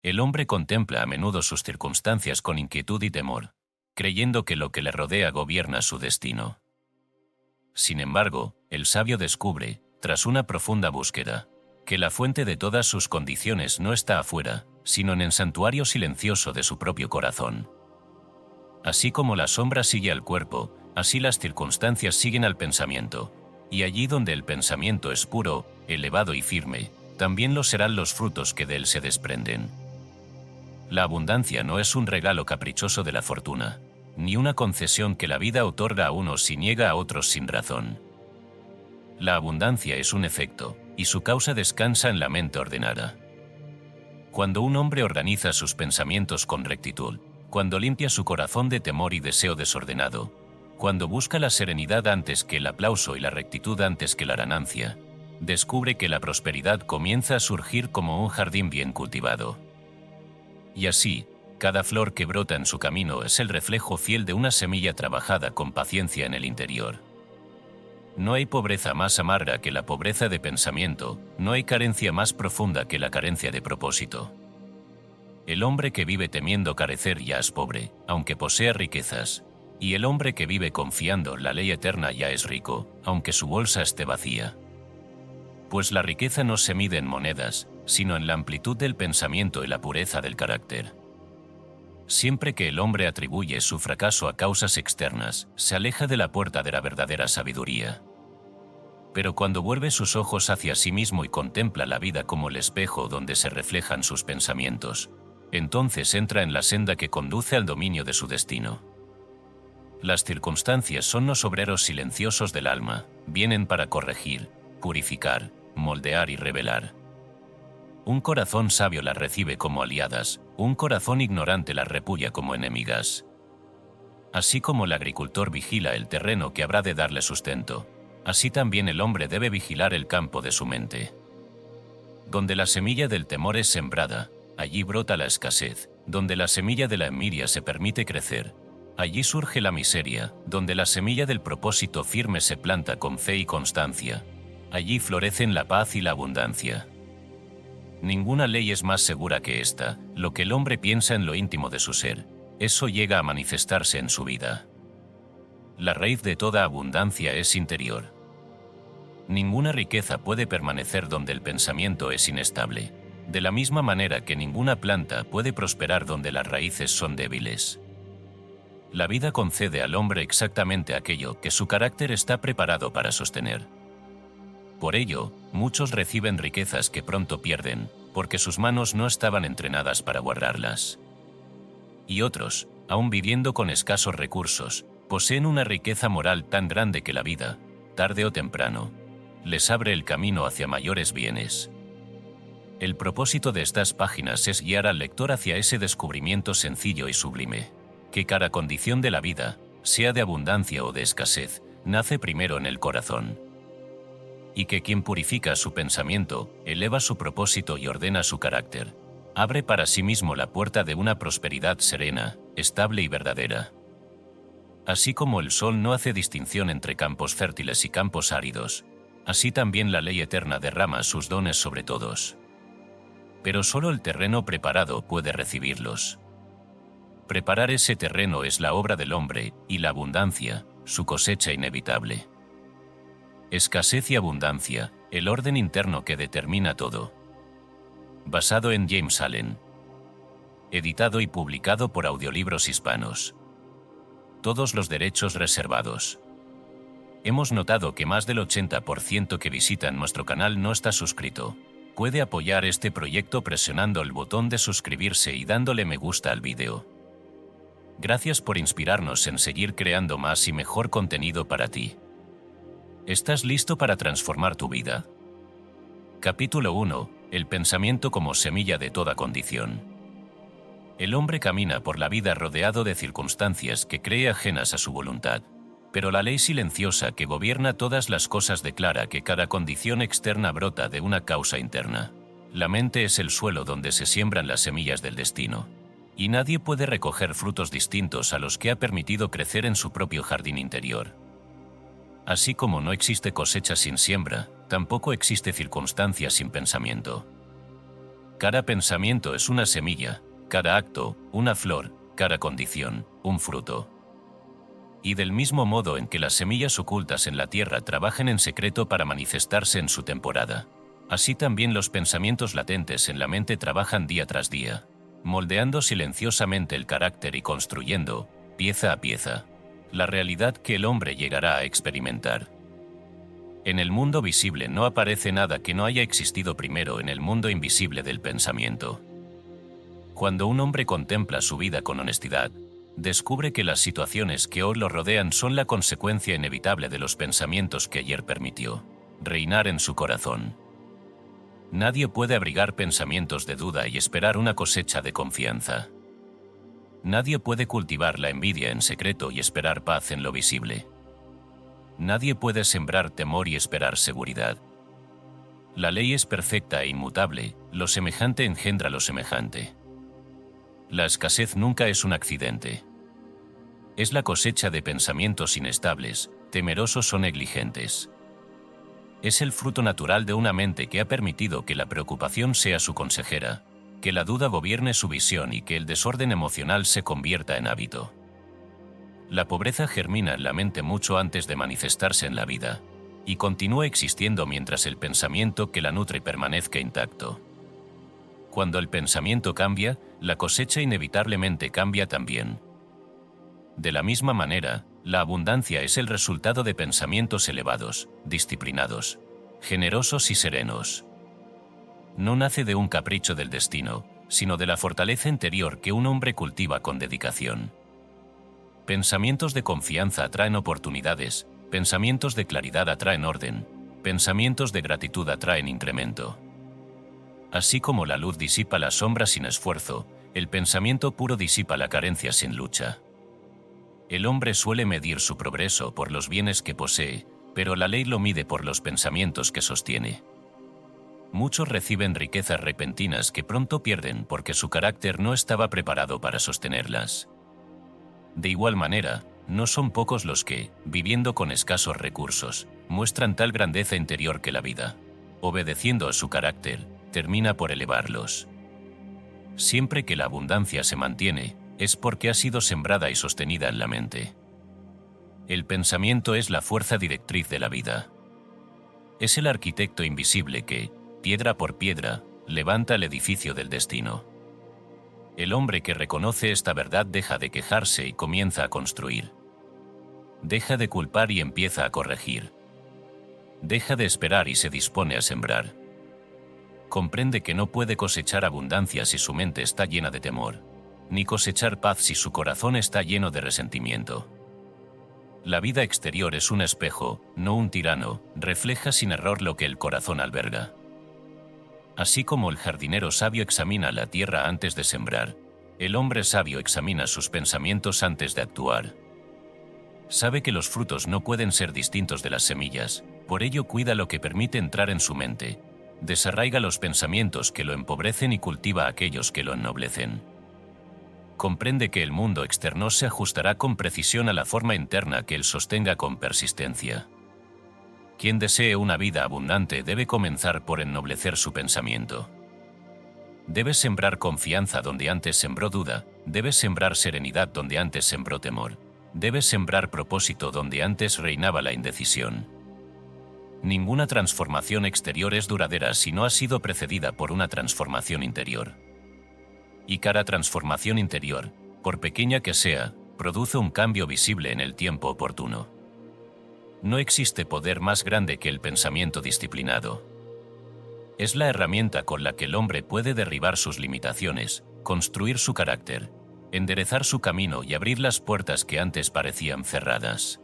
El hombre contempla a menudo sus circunstancias con inquietud y temor, creyendo que lo que le rodea gobierna su destino. Sin embargo, el sabio descubre, tras una profunda búsqueda, que la fuente de todas sus condiciones no está afuera, sino en el santuario silencioso de su propio corazón. Así como la sombra sigue al cuerpo, así las circunstancias siguen al pensamiento, y allí donde el pensamiento es puro, elevado y firme, también lo serán los frutos que de él se desprenden. La abundancia no es un regalo caprichoso de la fortuna, ni una concesión que la vida otorga a unos y niega a otros sin razón. La abundancia es un efecto, y su causa descansa en la mente ordenada. Cuando un hombre organiza sus pensamientos con rectitud, cuando limpia su corazón de temor y deseo desordenado, cuando busca la serenidad antes que el aplauso y la rectitud antes que la ganancia, descubre que la prosperidad comienza a surgir como un jardín bien cultivado. Y así, cada flor que brota en su camino es el reflejo fiel de una semilla trabajada con paciencia en el interior. No hay pobreza más amarga que la pobreza de pensamiento, no hay carencia más profunda que la carencia de propósito. El hombre que vive temiendo carecer ya es pobre, aunque posea riquezas, y el hombre que vive confiando en la ley eterna ya es rico, aunque su bolsa esté vacía. Pues la riqueza no se mide en monedas, sino en la amplitud del pensamiento y la pureza del carácter. Siempre que el hombre atribuye su fracaso a causas externas, se aleja de la puerta de la verdadera sabiduría. Pero cuando vuelve sus ojos hacia sí mismo y contempla la vida como el espejo donde se reflejan sus pensamientos, entonces entra en la senda que conduce al dominio de su destino. Las circunstancias son los obreros silenciosos del alma, vienen para corregir, purificar, moldear y revelar. Un corazón sabio las recibe como aliadas, un corazón ignorante las repudia como enemigas. Así como el agricultor vigila el terreno que habrá de darle sustento, así también el hombre debe vigilar el campo de su mente. Donde la semilla del temor es sembrada, allí brota la escasez, donde la semilla de la envidia se permite crecer, allí surge la miseria, donde la semilla del propósito firme se planta con fe y constancia, allí florecen la paz y la abundancia. Ninguna ley es más segura que esta, lo que el hombre piensa en lo íntimo de su ser, eso llega a manifestarse en su vida. La raíz de toda abundancia es interior. Ninguna riqueza puede permanecer donde el pensamiento es inestable, de la misma manera que ninguna planta puede prosperar donde las raíces son débiles. La vida concede al hombre exactamente aquello que su carácter está preparado para sostener. Por ello, muchos reciben riquezas que pronto pierden, porque sus manos no estaban entrenadas para guardarlas. Y otros, aun viviendo con escasos recursos, poseen una riqueza moral tan grande que la vida, tarde o temprano, les abre el camino hacia mayores bienes. El propósito de estas páginas es guiar al lector hacia ese descubrimiento sencillo y sublime, que cada condición de la vida, sea de abundancia o de escasez, nace primero en el corazón. Y que quien purifica su pensamiento, eleva su propósito y ordena su carácter, abre para sí mismo la puerta de una prosperidad serena, estable y verdadera. Así como el sol no hace distinción entre campos fértiles y campos áridos, así también la ley eterna derrama sus dones sobre todos. Pero solo el terreno preparado puede recibirlos. Preparar ese terreno es la obra del hombre, y la abundancia, su cosecha inevitable. Escasez y abundancia, el orden interno que determina todo. Basado en James Allen. Editado y publicado por Audiolibros Hispanos. Todos los derechos reservados. Hemos notado que más del 80% que visitan nuestro canal no está suscrito. Puede apoyar este proyecto presionando el botón de suscribirse y dándole me gusta al vídeo. Gracias por inspirarnos en seguir creando más y mejor contenido para ti. ¿Estás listo para transformar tu vida? Capítulo 1. El pensamiento como semilla de toda condición. El hombre camina por la vida rodeado de circunstancias que cree ajenas a su voluntad, pero la ley silenciosa que gobierna todas las cosas declara que cada condición externa brota de una causa interna. La mente es el suelo donde se siembran las semillas del destino, y nadie puede recoger frutos distintos a los que ha permitido crecer en su propio jardín interior. Así como no existe cosecha sin siembra, tampoco existe circunstancia sin pensamiento. Cada pensamiento es una semilla, cada acto, una flor, cada condición, un fruto. Y del mismo modo en que las semillas ocultas en la tierra trabajan en secreto para manifestarse en su temporada, así también los pensamientos latentes en la mente trabajan día tras día, moldeando silenciosamente el carácter y construyendo, pieza a pieza, la realidad que el hombre llegará a experimentar. En el mundo visible no aparece nada que no haya existido primero en el mundo invisible del pensamiento. Cuando un hombre contempla su vida con honestidad, descubre que las situaciones que hoy lo rodean son la consecuencia inevitable de los pensamientos que ayer permitió reinar en su corazón. Nadie puede abrigar pensamientos de duda y esperar una cosecha de confianza. Nadie puede cultivar la envidia en secreto y esperar paz en lo visible. Nadie puede sembrar temor y esperar seguridad. La ley es perfecta e inmutable, lo semejante engendra lo semejante. La escasez nunca es un accidente. Es la cosecha de pensamientos inestables, temerosos o negligentes. Es el fruto natural de una mente que ha permitido que la preocupación sea su consejera, que la duda gobierne su visión y que el desorden emocional se convierta en hábito. La pobreza germina en la mente mucho antes de manifestarse en la vida, y continúa existiendo mientras el pensamiento que la nutre permanezca intacto. Cuando el pensamiento cambia, la cosecha inevitablemente cambia también. De la misma manera, la abundancia es el resultado de pensamientos elevados, disciplinados, generosos y serenos. No nace de un capricho del destino, sino de la fortaleza interior que un hombre cultiva con dedicación. Pensamientos de confianza atraen oportunidades, pensamientos de claridad atraen orden, pensamientos de gratitud atraen incremento. Así como la luz disipa las sombras sin esfuerzo, el pensamiento puro disipa la carencia sin lucha. El hombre suele medir su progreso por los bienes que posee, pero la ley lo mide por los pensamientos que sostiene. Muchos reciben riquezas repentinas que pronto pierden porque su carácter no estaba preparado para sostenerlas. De igual manera, no son pocos los que, viviendo con escasos recursos, muestran tal grandeza interior que la vida, obedeciendo a su carácter, termina por elevarlos. Siempre que la abundancia se mantiene, es porque ha sido sembrada y sostenida en la mente. El pensamiento es la fuerza directriz de la vida. Es el arquitecto invisible que, piedra por piedra, levanta el edificio del destino. El hombre que reconoce esta verdad deja de quejarse y comienza a construir. Deja de culpar y empieza a corregir. Deja de esperar y se dispone a sembrar. Comprende que no puede cosechar abundancia si su mente está llena de temor, ni cosechar paz si su corazón está lleno de resentimiento. La vida exterior es un espejo, no un tirano, refleja sin error lo que el corazón alberga. Así como el jardinero sabio examina la tierra antes de sembrar, el hombre sabio examina sus pensamientos antes de actuar. Sabe que los frutos no pueden ser distintos de las semillas, por ello cuida lo que permite entrar en su mente, desarraiga los pensamientos que lo empobrecen y cultiva aquellos que lo ennoblecen. Comprende que el mundo externo se ajustará con precisión a la forma interna que él sostenga con persistencia. Quien desee una vida abundante debe comenzar por ennoblecer su pensamiento. Debe sembrar confianza donde antes sembró duda, debe sembrar serenidad donde antes sembró temor, debe sembrar propósito donde antes reinaba la indecisión. Ninguna transformación exterior es duradera si no ha sido precedida por una transformación interior. Y cada transformación interior, por pequeña que sea, produce un cambio visible en el tiempo oportuno. No existe poder más grande que el pensamiento disciplinado. Es la herramienta con la que el hombre puede derribar sus limitaciones, construir su carácter, enderezar su camino y abrir las puertas que antes parecían cerradas.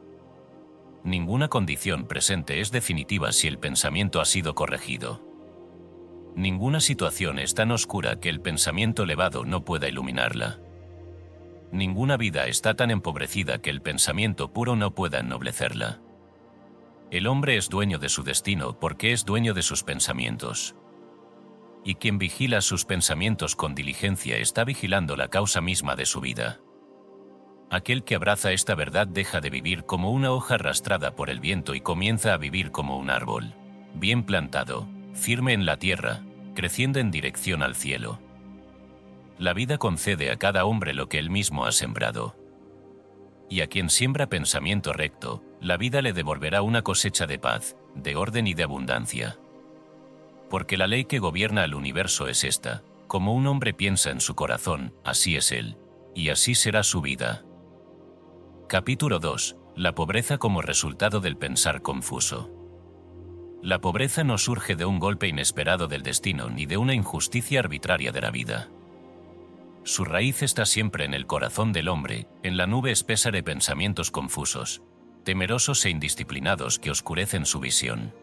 Ninguna condición presente es definitiva si el pensamiento ha sido corregido. Ninguna situación es tan oscura que el pensamiento elevado no pueda iluminarla. Ninguna vida está tan empobrecida que el pensamiento puro no pueda ennoblecerla. El hombre es dueño de su destino porque es dueño de sus pensamientos. Y quien vigila sus pensamientos con diligencia está vigilando la causa misma de su vida. Aquel que abraza esta verdad deja de vivir como una hoja arrastrada por el viento y comienza a vivir como un árbol, bien plantado, firme en la tierra, creciendo en dirección al cielo. La vida concede a cada hombre lo que él mismo ha sembrado. Y a quien siembra pensamiento recto, la vida le devolverá una cosecha de paz, de orden y de abundancia. Porque la ley que gobierna el universo es esta: como un hombre piensa en su corazón, así es él, y así será su vida. Capítulo 2. La pobreza como resultado del pensar confuso. La pobreza no surge de un golpe inesperado del destino ni de una injusticia arbitraria de la vida. Su raíz está siempre en el corazón del hombre, en la nube espesa de pensamientos confusos, temerosos e indisciplinados que oscurecen su visión.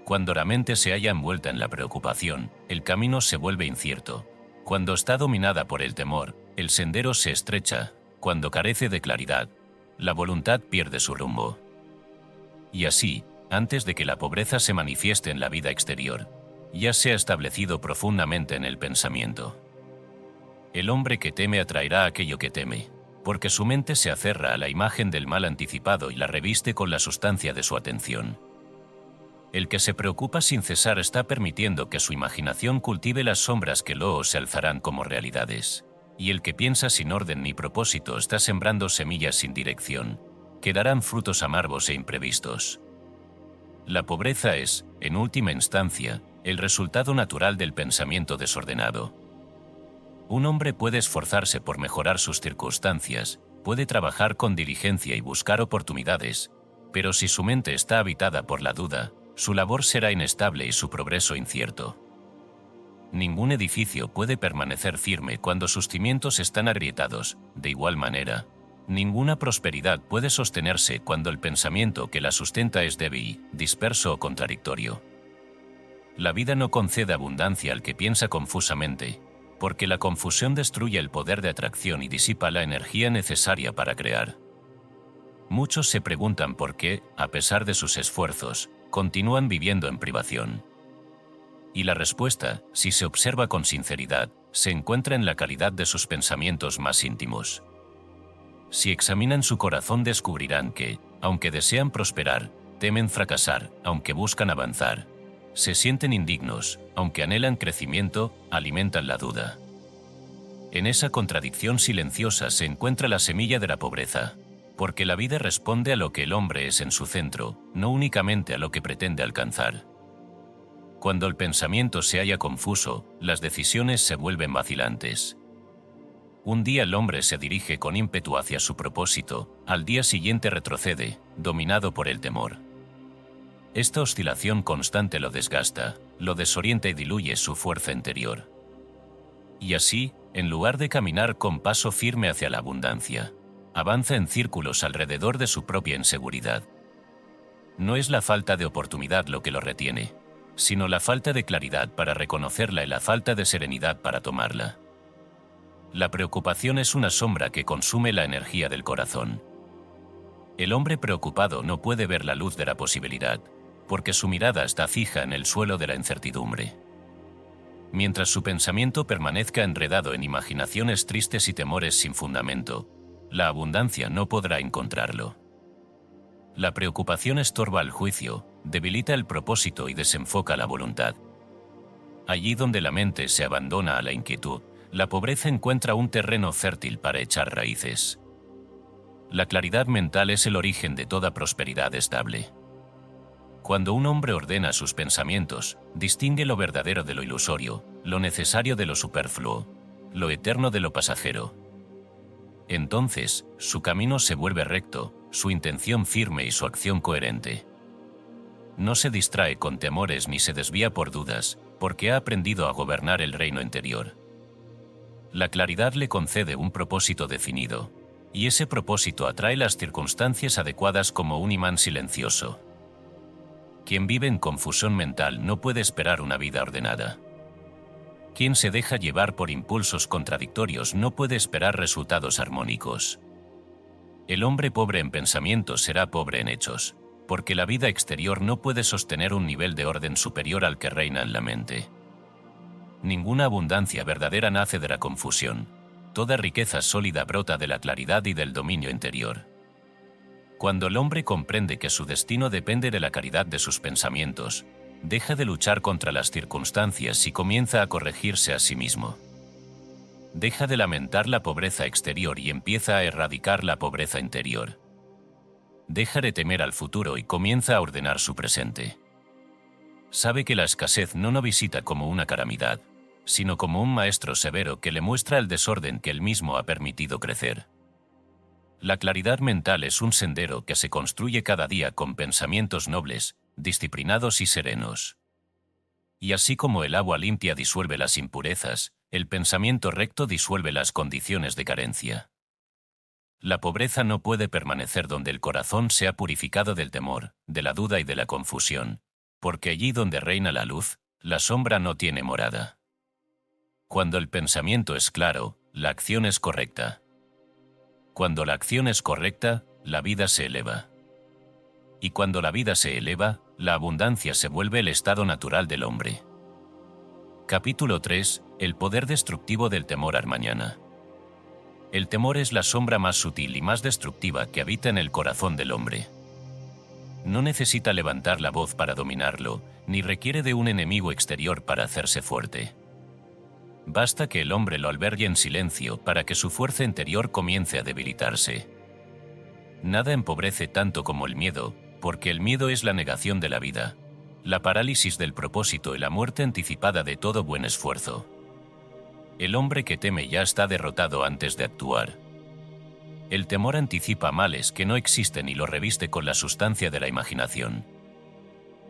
Cuando la mente se halla envuelta en la preocupación, el camino se vuelve incierto. Cuando está dominada por el temor, el sendero se estrecha. Cuando carece de claridad, la voluntad pierde su rumbo. Y así, antes de que la pobreza se manifieste en la vida exterior, ya se ha establecido profundamente en el pensamiento. El hombre que teme atraerá aquello que teme, porque su mente se aferra a la imagen del mal anticipado y la reviste con la sustancia de su atención. El que se preocupa sin cesar está permitiendo que su imaginación cultive las sombras que luego se alzarán como realidades. Y el que piensa sin orden ni propósito está sembrando semillas sin dirección, que darán frutos amargos e imprevistos. La pobreza es, en última instancia, el resultado natural del pensamiento desordenado. Un hombre puede esforzarse por mejorar sus circunstancias, puede trabajar con diligencia y buscar oportunidades, pero si su mente está habitada por la duda, su labor será inestable y su progreso incierto. Ningún edificio puede permanecer firme cuando sus cimientos están agrietados. De igual manera, ninguna prosperidad puede sostenerse cuando el pensamiento que la sustenta es débil, disperso o contradictorio. La vida no concede abundancia al que piensa confusamente, porque la confusión destruye el poder de atracción y disipa la energía necesaria para crear. Muchos se preguntan por qué, a pesar de sus esfuerzos, continúan viviendo en privación. Y la respuesta, si se observa con sinceridad, se encuentra en la calidad de sus pensamientos más íntimos. Si examinan su corazón descubrirán que, aunque desean prosperar, temen fracasar, aunque buscan avanzar. Se sienten indignos, aunque anhelan crecimiento, alimentan la duda. En esa contradicción silenciosa se encuentra la semilla de la pobreza, porque la vida responde a lo que el hombre es en su centro, no únicamente a lo que pretende alcanzar. Cuando el pensamiento se halla confuso, las decisiones se vuelven vacilantes. Un día el hombre se dirige con ímpetu hacia su propósito, al día siguiente retrocede, dominado por el temor. Esta oscilación constante lo desgasta, lo desorienta y diluye su fuerza interior. Y así, en lugar de caminar con paso firme hacia la abundancia, avanza en círculos alrededor de su propia inseguridad. No es la falta de oportunidad lo que lo retiene, sino la falta de claridad para reconocerla y la falta de serenidad para tomarla. La preocupación es una sombra que consume la energía del corazón. El hombre preocupado no puede ver la luz de la posibilidad, porque su mirada está fija en el suelo de la incertidumbre. Mientras su pensamiento permanezca enredado en imaginaciones tristes y temores sin fundamento, la abundancia no podrá encontrarlo. La preocupación estorba el juicio, debilita el propósito y desenfoca la voluntad. Allí donde la mente se abandona a la inquietud, la pobreza encuentra un terreno fértil para echar raíces. La claridad mental es el origen de toda prosperidad estable. Cuando un hombre ordena sus pensamientos, distingue lo verdadero de lo ilusorio, lo necesario de lo superfluo, lo eterno de lo pasajero. Entonces, su camino se vuelve recto, su intención firme y su acción coherente. No se distrae con temores ni se desvía por dudas, porque ha aprendido a gobernar el reino interior. La claridad le concede un propósito definido, y ese propósito atrae las circunstancias adecuadas como un imán silencioso. Quien vive en confusión mental no puede esperar una vida ordenada. Quien se deja llevar por impulsos contradictorios no puede esperar resultados armónicos. El hombre pobre en pensamientos será pobre en hechos, porque la vida exterior no puede sostener un nivel de orden superior al que reina en la mente. Ninguna abundancia verdadera nace de la confusión. Toda riqueza sólida brota de la claridad y del dominio interior. Cuando el hombre comprende que su destino depende de la caridad de sus pensamientos, Deja de luchar contra las circunstancias y comienza a corregirse a sí mismo. Deja de lamentar la pobreza exterior y empieza a erradicar la pobreza interior. Deja de temer al futuro y comienza a ordenar su presente. Sabe que la escasez no visita como una calamidad, sino como un maestro severo que le muestra el desorden que él mismo ha permitido crecer. La claridad mental es un sendero que se construye cada día con pensamientos nobles, disciplinados y serenos. Y así como el agua limpia disuelve las impurezas, el pensamiento recto disuelve las condiciones de carencia. La pobreza no puede permanecer donde el corazón se ha purificado del temor, de la duda y de la confusión, porque allí donde reina la luz, la sombra no tiene morada. Cuando el pensamiento es claro, la acción es correcta. Cuando la acción es correcta, la vida se eleva. Y cuando la vida se eleva, la abundancia se vuelve el estado natural del hombre. Capítulo 3. El poder destructivo del temor al mañana. El temor es la sombra más sutil y más destructiva que habita en el corazón del hombre. No necesita levantar la voz para dominarlo, ni requiere de un enemigo exterior para hacerse fuerte. Basta que el hombre lo albergue en silencio para que su fuerza interior comience a debilitarse. Nada empobrece tanto como el miedo, porque el miedo es la negación de la vida, la parálisis del propósito y la muerte anticipada de todo buen esfuerzo. El hombre que teme ya está derrotado antes de actuar. El temor anticipa males que no existen y lo reviste con la sustancia de la imaginación.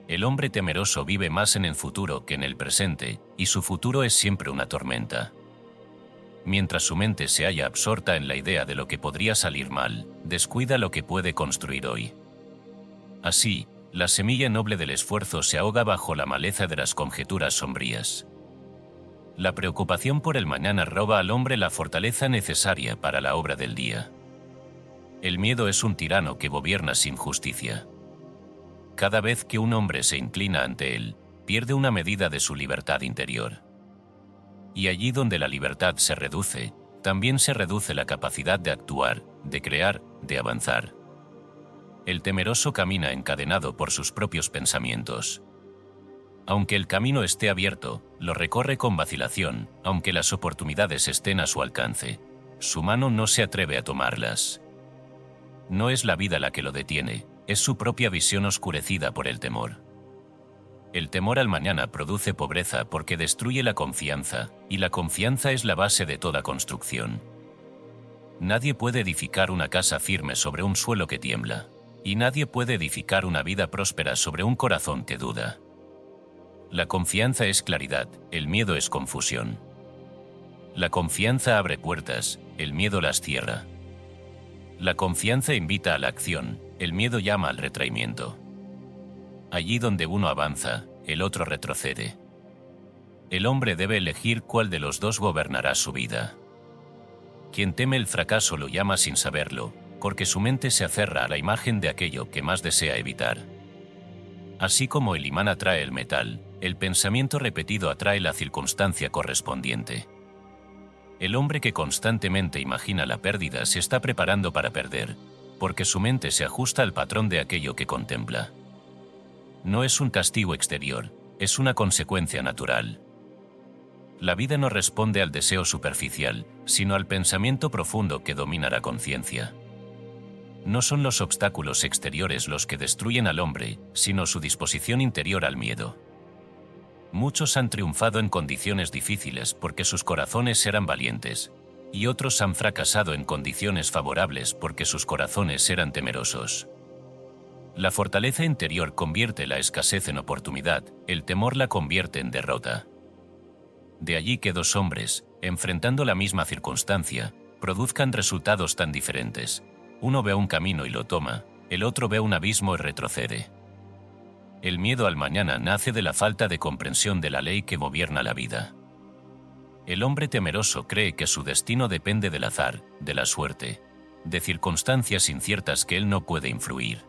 El hombre temeroso vive más en el futuro que en el presente, y su futuro es siempre una tormenta. Mientras su mente se halla absorta en la idea de lo que podría salir mal, descuida lo que puede construir hoy. Así, la semilla noble del esfuerzo se ahoga bajo la maleza de las conjeturas sombrías. La preocupación por el mañana roba al hombre la fortaleza necesaria para la obra del día. El miedo es un tirano que gobierna sin justicia. Cada vez que un hombre se inclina ante él, pierde una medida de su libertad interior. Y allí donde la libertad se reduce, también se reduce la capacidad de actuar, de crear, de avanzar. El temeroso camina encadenado por sus propios pensamientos. Aunque el camino esté abierto, lo recorre con vacilación, aunque las oportunidades estén a su alcance. Su mano no se atreve a tomarlas. No es la vida la que lo detiene, es su propia visión oscurecida por el temor. El temor al mañana produce pobreza porque destruye la confianza, y la confianza es la base de toda construcción. Nadie puede edificar una casa firme sobre un suelo que tiembla, y nadie puede edificar una vida próspera sobre un corazón que duda. La confianza es claridad, el miedo es confusión. La confianza abre puertas, el miedo las cierra. La confianza invita a la acción, el miedo llama al retraimiento. Allí donde uno avanza, el otro retrocede. El hombre debe elegir cuál de los dos gobernará su vida. Quien teme el fracaso lo llama sin saberlo, porque su mente se aferra a la imagen de aquello que más desea evitar. Así como el imán atrae el metal, el pensamiento repetido atrae la circunstancia correspondiente. El hombre que constantemente imagina la pérdida se está preparando para perder, porque su mente se ajusta al patrón de aquello que contempla. No es un castigo exterior, es una consecuencia natural. La vida no responde al deseo superficial, sino al pensamiento profundo que domina la conciencia. No son los obstáculos exteriores los que destruyen al hombre, sino su disposición interior al miedo. Muchos han triunfado en condiciones difíciles porque sus corazones eran valientes, y otros han fracasado en condiciones favorables porque sus corazones eran temerosos. La fortaleza interior convierte la escasez en oportunidad, el temor la convierte en derrota. De allí que dos hombres, enfrentando la misma circunstancia, produzcan resultados tan diferentes. Uno ve un camino y lo toma, el otro ve un abismo y retrocede. El miedo al mañana nace de la falta de comprensión de la ley que gobierna la vida. El hombre temeroso cree que su destino depende del azar, de la suerte, de circunstancias inciertas que él no puede influir.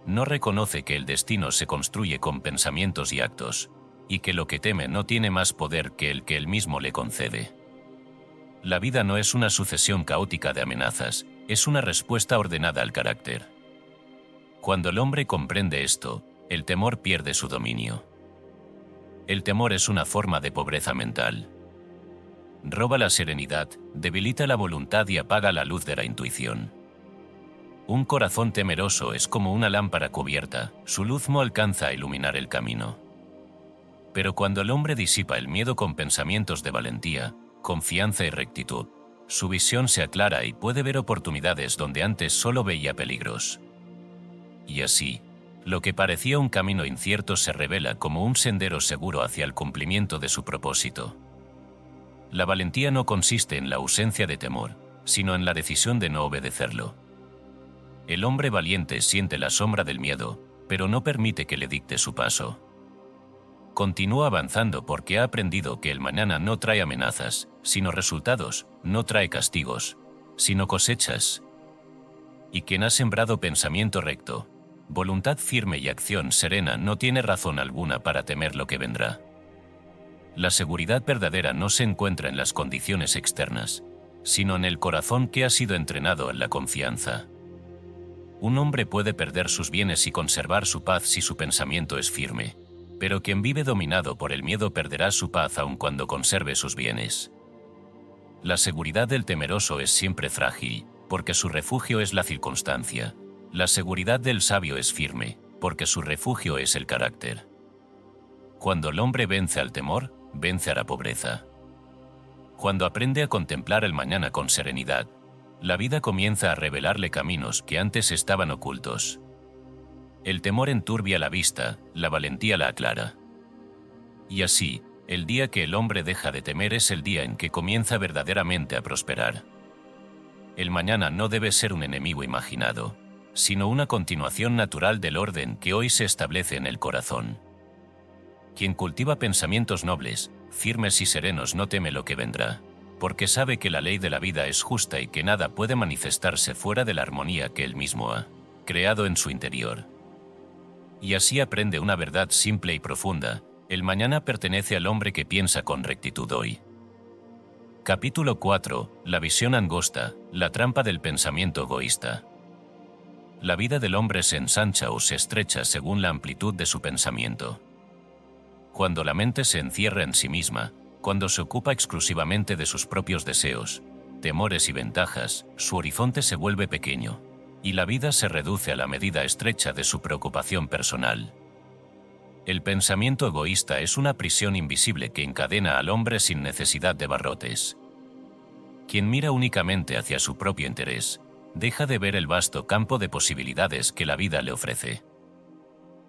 No reconoce que el destino se construye con pensamientos y actos, y que lo que teme no tiene más poder que el que él mismo le concede. La vida no es una sucesión caótica de amenazas, es una respuesta ordenada al carácter. Cuando el hombre comprende esto, el temor pierde su dominio. El temor es una forma de pobreza mental. Roba la serenidad, debilita la voluntad y apaga la luz de la intuición. Un corazón temeroso es como una lámpara cubierta, su luz no alcanza a iluminar el camino. Pero cuando el hombre disipa el miedo con pensamientos de valentía, confianza y rectitud, su visión se aclara y puede ver oportunidades donde antes solo veía peligros. Y así, lo que parecía un camino incierto se revela como un sendero seguro hacia el cumplimiento de su propósito. La valentía no consiste en la ausencia de temor, sino en la decisión de no obedecerlo. El hombre valiente siente la sombra del miedo, pero no permite que le dicte su paso. Continúa avanzando porque ha aprendido que el mañana no trae amenazas, sino resultados, no trae castigos, sino cosechas. Y quien ha sembrado pensamiento recto, voluntad firme y acción serena no tiene razón alguna para temer lo que vendrá. La seguridad verdadera no se encuentra en las condiciones externas, sino en el corazón que ha sido entrenado en la confianza. Un hombre puede perder sus bienes y conservar su paz si su pensamiento es firme, pero quien vive dominado por el miedo perderá su paz aun cuando conserve sus bienes. La seguridad del temeroso es siempre frágil, porque su refugio es la circunstancia. La seguridad del sabio es firme, porque su refugio es el carácter. Cuando el hombre vence al temor, vence a la pobreza. Cuando aprende a contemplar el mañana con serenidad, la vida comienza a revelarle caminos que antes estaban ocultos. El temor enturbia la vista, la valentía la aclara. Y así, el día que el hombre deja de temer es el día en que comienza verdaderamente a prosperar. El mañana no debe ser un enemigo imaginado, sino una continuación natural del orden que hoy se establece en el corazón. Quien cultiva pensamientos nobles, firmes y serenos no teme lo que vendrá, porque sabe que la ley de la vida es justa y que nada puede manifestarse fuera de la armonía que él mismo ha creado en su interior. Y así aprende una verdad simple y profunda: el mañana pertenece al hombre que piensa con rectitud hoy. Capítulo 4. La visión angosta, la trampa del pensamiento egoísta. La vida del hombre se ensancha o se estrecha según la amplitud de su pensamiento. Cuando la mente se encierra en sí misma, cuando se ocupa exclusivamente de sus propios deseos, temores y ventajas, su horizonte se vuelve pequeño, y la vida se reduce a la medida estrecha de su preocupación personal. El pensamiento egoísta es una prisión invisible que encadena al hombre sin necesidad de barrotes. Quien mira únicamente hacia su propio interés, deja de ver el vasto campo de posibilidades que la vida le ofrece.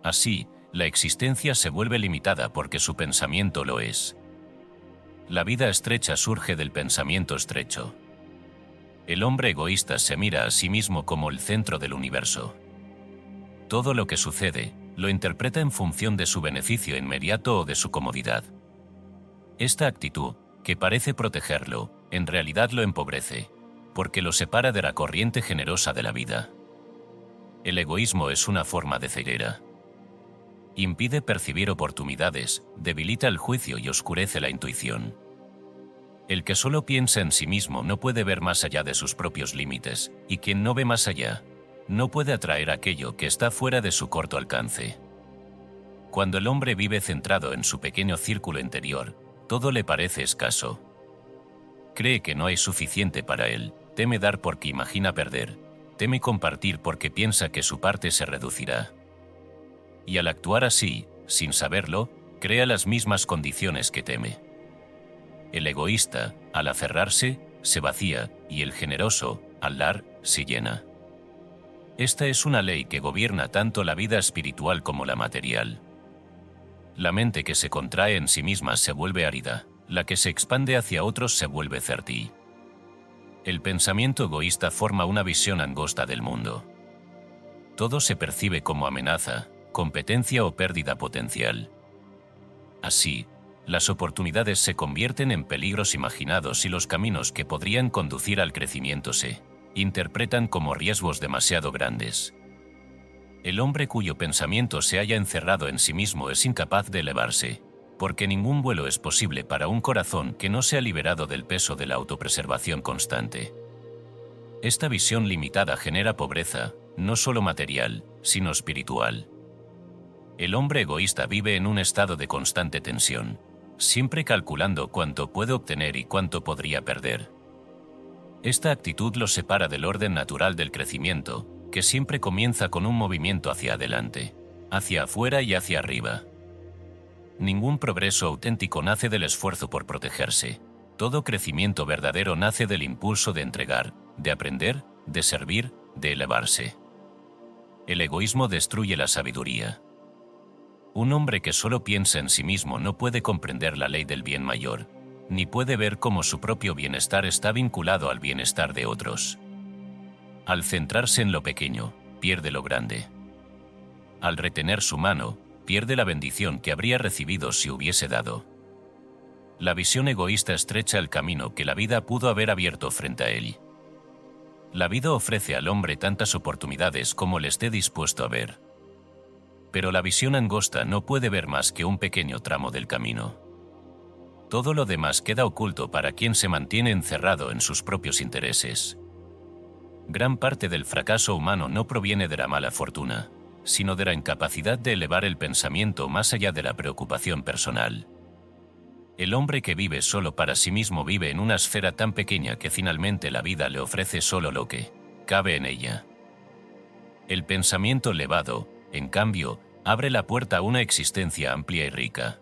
Así, la existencia se vuelve limitada porque su pensamiento lo es. La vida estrecha surge del pensamiento estrecho. El hombre egoísta se mira a sí mismo como el centro del universo. Todo lo que sucede, lo interpreta en función de su beneficio inmediato o de su comodidad. Esta actitud, que parece protegerlo, en realidad lo empobrece, porque lo separa de la corriente generosa de la vida. El egoísmo es una forma de ceguera. Impide percibir oportunidades, debilita el juicio y oscurece la intuición. El que solo piensa en sí mismo no puede ver más allá de sus propios límites, y quien no ve más allá, no puede atraer aquello que está fuera de su corto alcance. Cuando el hombre vive centrado en su pequeño círculo interior, todo le parece escaso. Cree que no hay suficiente para él, teme dar porque imagina perder, teme compartir porque piensa que su parte se reducirá. Y al actuar así, sin saberlo, crea las mismas condiciones que teme. El egoísta, al aferrarse, se vacía, y el generoso, al dar, se llena. Esta es una ley que gobierna tanto la vida espiritual como la material. La mente que se contrae en sí misma se vuelve árida, la que se expande hacia otros se vuelve fértil. El pensamiento egoísta forma una visión angosta del mundo. Todo se percibe como amenaza, competencia o pérdida potencial. Así, las oportunidades se convierten en peligros imaginados y los caminos que podrían conducir al crecimiento se interpretan como riesgos demasiado grandes. El hombre cuyo pensamiento se haya encerrado en sí mismo es incapaz de elevarse, porque ningún vuelo es posible para un corazón que no se ha liberado del peso de la autopreservación constante. Esta visión limitada genera pobreza, no solo material, sino espiritual. El hombre egoísta vive en un estado de constante tensión, siempre calculando cuánto puede obtener y cuánto podría perder. Esta actitud lo separa del orden natural del crecimiento, que siempre comienza con un movimiento hacia adelante, hacia afuera y hacia arriba. Ningún progreso auténtico nace del esfuerzo por protegerse. Todo crecimiento verdadero nace del impulso de entregar, de aprender, de servir, de elevarse. El egoísmo destruye la sabiduría. Un hombre que solo piensa en sí mismo no puede comprender la ley del bien mayor, ni puede ver cómo su propio bienestar está vinculado al bienestar de otros. Al centrarse en lo pequeño, pierde lo grande. Al retener su mano, pierde la bendición que habría recibido si hubiese dado. La visión egoísta estrecha el camino que la vida pudo haber abierto frente a él. La vida ofrece al hombre tantas oportunidades como le esté dispuesto a ver. Pero la visión angosta no puede ver más que un pequeño tramo del camino. Todo lo demás queda oculto para quien se mantiene encerrado en sus propios intereses. Gran parte del fracaso humano no proviene de la mala fortuna, sino de la incapacidad de elevar el pensamiento más allá de la preocupación personal. El hombre que vive solo para sí mismo vive en una esfera tan pequeña que finalmente la vida le ofrece solo lo que cabe en ella. El pensamiento elevado, en cambio, abre la puerta a una existencia amplia y rica.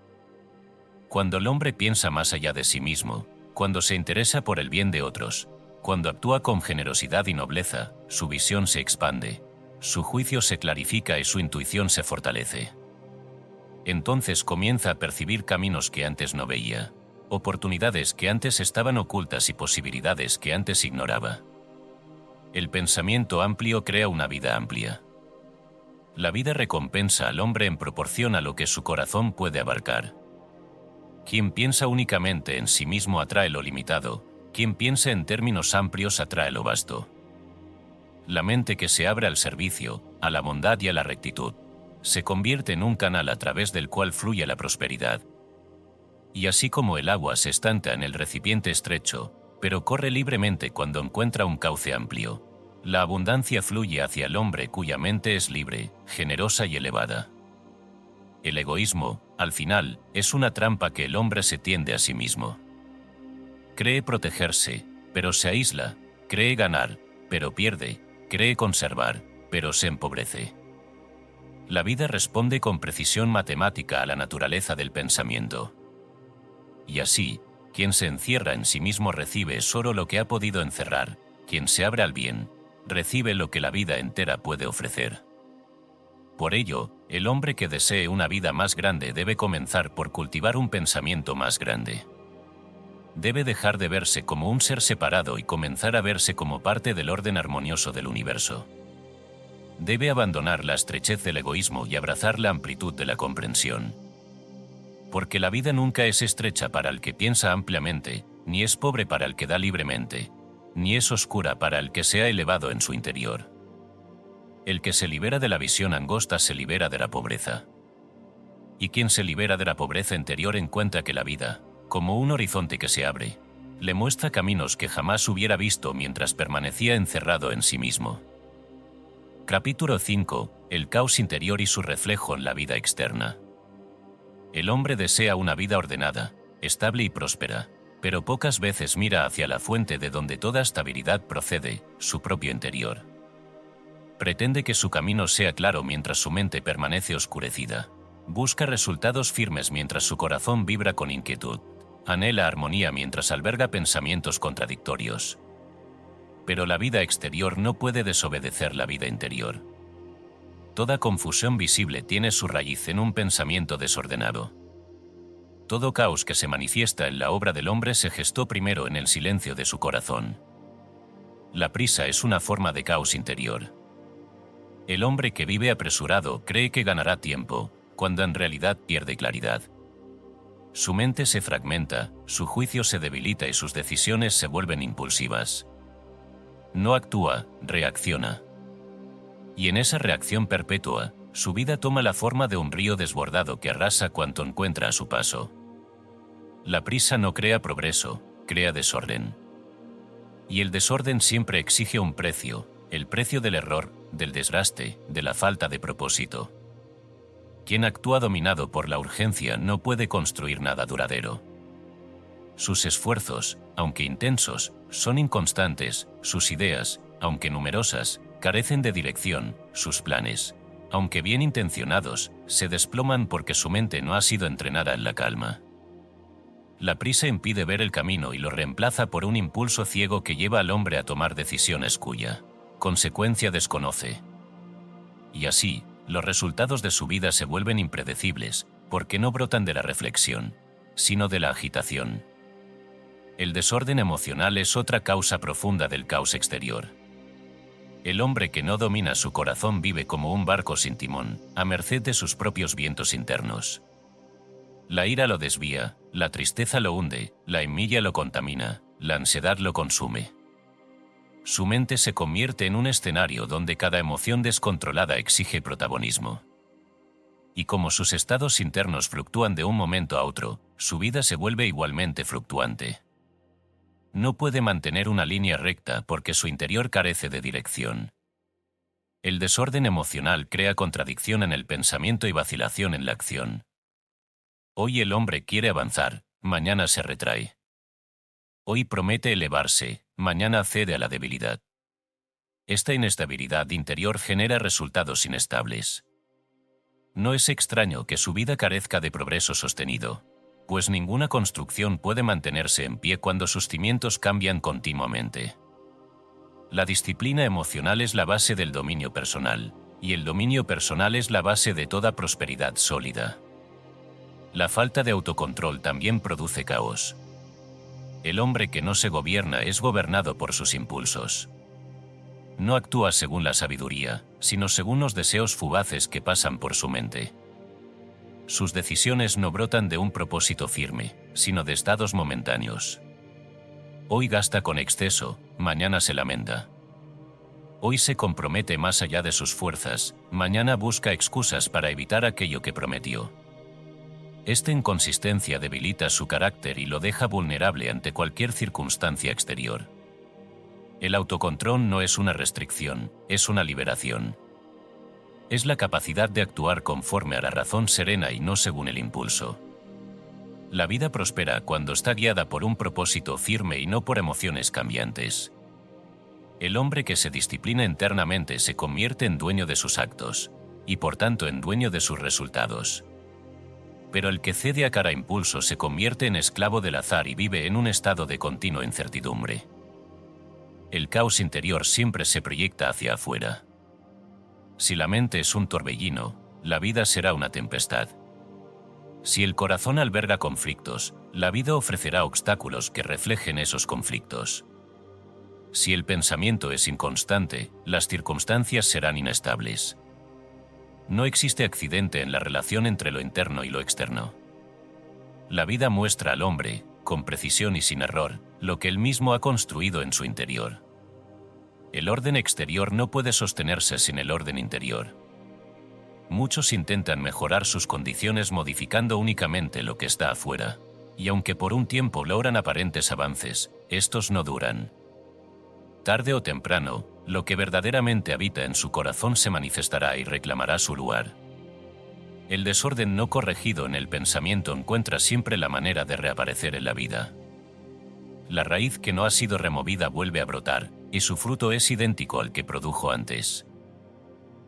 Cuando el hombre piensa más allá de sí mismo, cuando se interesa por el bien de otros, cuando actúa con generosidad y nobleza, su visión se expande, su juicio se clarifica y su intuición se fortalece. Entonces comienza a percibir caminos que antes no veía, oportunidades que antes estaban ocultas y posibilidades que antes ignoraba. El pensamiento amplio crea una vida amplia. La vida recompensa al hombre en proporción a lo que su corazón puede abarcar. Quien piensa únicamente en sí mismo atrae lo limitado, quien piensa en términos amplios atrae lo vasto. La mente que se abre al servicio, a la bondad y a la rectitud, se convierte en un canal a través del cual fluye la prosperidad. Y así como el agua se estanca en el recipiente estrecho, pero corre libremente cuando encuentra un cauce amplio, la abundancia fluye hacia el hombre cuya mente es libre, generosa y elevada. El egoísmo, al final, es una trampa que el hombre se tiende a sí mismo. Cree protegerse, pero se aísla, cree ganar, pero pierde, cree conservar, pero se empobrece. La vida responde con precisión matemática a la naturaleza del pensamiento. Y así, quien se encierra en sí mismo recibe solo lo que ha podido encerrar, quien se abre al bien, recibe lo que la vida entera puede ofrecer. Por ello, el hombre que desee una vida más grande debe comenzar por cultivar un pensamiento más grande. Debe dejar de verse como un ser separado y comenzar a verse como parte del orden armonioso del universo. Debe abandonar la estrechez del egoísmo y abrazar la amplitud de la comprensión. Porque la vida nunca es estrecha para el que piensa ampliamente, ni es pobre para el que da libremente, ni es oscura para el que se ha elevado en su interior. El que se libera de la visión angosta se libera de la pobreza. Y quien se libera de la pobreza interior encuentra que la vida, como un horizonte que se abre, le muestra caminos que jamás hubiera visto mientras permanecía encerrado en sí mismo. Capítulo 5. El caos interior y su reflejo en la vida externa. El hombre desea una vida ordenada, estable y próspera, pero pocas veces mira hacia la fuente de donde toda estabilidad procede, su propio interior. Pretende que su camino sea claro mientras su mente permanece oscurecida. Busca resultados firmes mientras su corazón vibra con inquietud. Anhela armonía mientras alberga pensamientos contradictorios. Pero la vida exterior no puede desobedecer la vida interior. Toda confusión visible tiene su raíz en un pensamiento desordenado. Todo caos que se manifiesta en la obra del hombre se gestó primero en el silencio de su corazón. La prisa es una forma de caos interior. El hombre que vive apresurado cree que ganará tiempo, cuando en realidad pierde claridad. Su mente se fragmenta, su juicio se debilita y sus decisiones se vuelven impulsivas. No actúa, reacciona. Y en esa reacción perpetua, su vida toma la forma de un río desbordado que arrasa cuanto encuentra a su paso. La prisa no crea progreso, crea desorden. Y el desorden siempre exige un precio, el precio del error, del desgaste, de la falta de propósito. Quien actúa dominado por la urgencia no puede construir nada duradero. Sus esfuerzos, aunque intensos, son inconstantes, sus ideas, aunque numerosas, carecen de dirección, sus planes, aunque bien intencionados, se desploman porque su mente no ha sido entrenada en la calma. La prisa impide ver el camino y lo reemplaza por un impulso ciego que lleva al hombre a tomar decisiones cuya consecuencia desconoce. Y así, los resultados de su vida se vuelven impredecibles, porque no brotan de la reflexión, sino de la agitación. El desorden emocional es otra causa profunda del caos exterior. El hombre que no domina su corazón vive como un barco sin timón, a merced de sus propios vientos internos. La ira lo desvía, la tristeza lo hunde, la envidia lo contamina, la ansiedad lo consume. Su mente se convierte en un escenario donde cada emoción descontrolada exige protagonismo. Y como sus estados internos fluctúan de un momento a otro, su vida se vuelve igualmente fluctuante. No puede mantener una línea recta porque su interior carece de dirección. El desorden emocional crea contradicción en el pensamiento y vacilación en la acción. Hoy el hombre quiere avanzar, mañana se retrae. Hoy promete elevarse, mañana cede a la debilidad. Esta inestabilidad interior genera resultados inestables. No es extraño que su vida carezca de progreso sostenido, pues ninguna construcción puede mantenerse en pie cuando sus cimientos cambian continuamente. La disciplina emocional es la base del dominio personal, y el dominio personal es la base de toda prosperidad sólida. La falta de autocontrol también produce caos. El hombre que no se gobierna es gobernado por sus impulsos. No actúa según la sabiduría, sino según los deseos fugaces que pasan por su mente. Sus decisiones no brotan de un propósito firme, sino de estados momentáneos. Hoy gasta con exceso, mañana se lamenta. Hoy se compromete más allá de sus fuerzas, mañana busca excusas para evitar aquello que prometió. Esta inconsistencia debilita su carácter y lo deja vulnerable ante cualquier circunstancia exterior. El autocontrol no es una restricción, es una liberación. Es la capacidad de actuar conforme a la razón serena y no según el impulso. La vida prospera cuando está guiada por un propósito firme y no por emociones cambiantes. El hombre que se disciplina internamente se convierte en dueño de sus actos, y por tanto en dueño de sus resultados. Pero el que cede a cada impulso se convierte en esclavo del azar y vive en un estado de continua incertidumbre. El caos interior siempre se proyecta hacia afuera. Si la mente es un torbellino, la vida será una tempestad. Si el corazón alberga conflictos, la vida ofrecerá obstáculos que reflejen esos conflictos. Si el pensamiento es inconstante, las circunstancias serán inestables. No existe accidente en la relación entre lo interno y lo externo. La vida muestra al hombre, con precisión y sin error, lo que él mismo ha construido en su interior. El orden exterior no puede sostenerse sin el orden interior. Muchos intentan mejorar sus condiciones modificando únicamente lo que está afuera, y aunque por un tiempo logran aparentes avances, estos no duran. Tarde o temprano, lo que verdaderamente habita en su corazón se manifestará y reclamará su lugar. El desorden no corregido en el pensamiento encuentra siempre la manera de reaparecer en la vida. La raíz que no ha sido removida vuelve a brotar, y su fruto es idéntico al que produjo antes.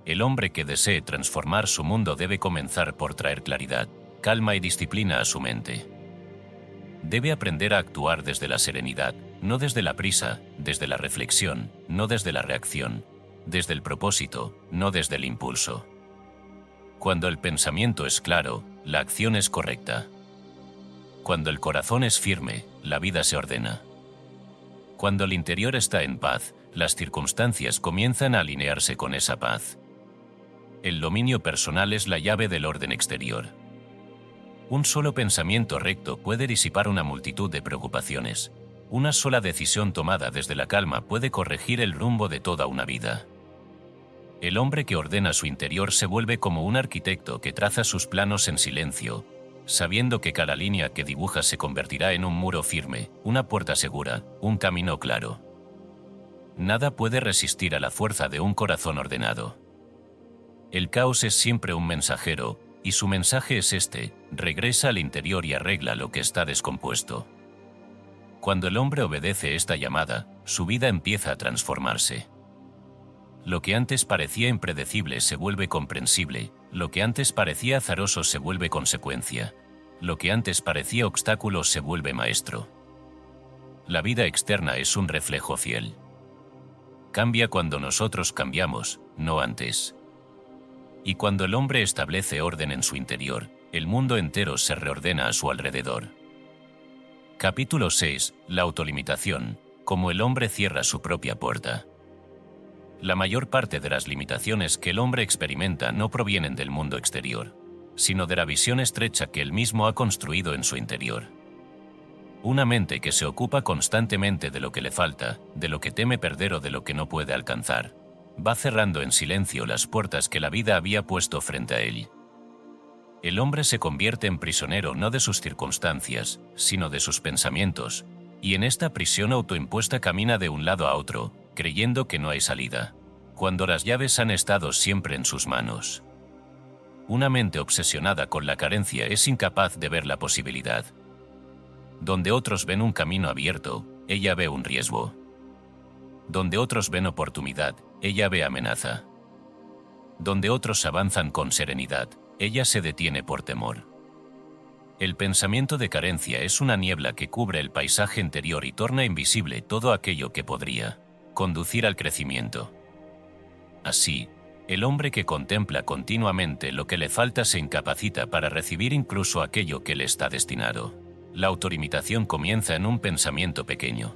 El hombre que desee transformar su mundo debe comenzar por traer claridad, calma y disciplina a su mente. Debe aprender a actuar desde la serenidad, no desde la prisa, desde la reflexión, no desde la reacción, desde el propósito, no desde el impulso. Cuando el pensamiento es claro, la acción es correcta. Cuando el corazón es firme, la vida se ordena. Cuando el interior está en paz, las circunstancias comienzan a alinearse con esa paz. El dominio personal es la llave del orden exterior. Un solo pensamiento recto puede disipar una multitud de preocupaciones. Una sola decisión tomada desde la calma puede corregir el rumbo de toda una vida. El hombre que ordena su interior se vuelve como un arquitecto que traza sus planos en silencio, sabiendo que cada línea que dibuja se convertirá en un muro firme, una puerta segura, un camino claro. Nada puede resistir a la fuerza de un corazón ordenado. El caos es siempre un mensajero, Y su mensaje es este: regresa al interior y arregla lo que está descompuesto. Cuando el hombre obedece esta llamada, su vida empieza a transformarse. Lo que antes parecía impredecible se vuelve comprensible, lo que antes parecía azaroso se vuelve consecuencia, lo que antes parecía obstáculo se vuelve maestro. La vida externa es un reflejo fiel. Cambia cuando nosotros cambiamos, no antes. Y cuando el hombre establece orden en su interior, el mundo entero se reordena a su alrededor. Capítulo 6. La autolimitación, como el hombre cierra su propia puerta. La mayor parte de las limitaciones que el hombre experimenta no provienen del mundo exterior, sino de la visión estrecha que él mismo ha construido en su interior. Una mente que se ocupa constantemente de lo que le falta, de lo que teme perder o de lo que no puede alcanzar, va cerrando en silencio las puertas que la vida había puesto frente a él. El hombre se convierte en prisionero no de sus circunstancias, sino de sus pensamientos, y en esta prisión autoimpuesta camina de un lado a otro, creyendo que no hay salida, cuando las llaves han estado siempre en sus manos. Una mente obsesionada con la carencia es incapaz de ver la posibilidad. Donde otros ven un camino abierto, ella ve un riesgo. Donde otros ven oportunidad, ella ve amenaza. Donde otros avanzan con serenidad, ella se detiene por temor. El pensamiento de carencia es una niebla que cubre el paisaje interior y torna invisible todo aquello que podría conducir al crecimiento. Así, el hombre que contempla continuamente lo que le falta se incapacita para recibir incluso aquello que le está destinado. La autolimitación comienza en un pensamiento pequeño.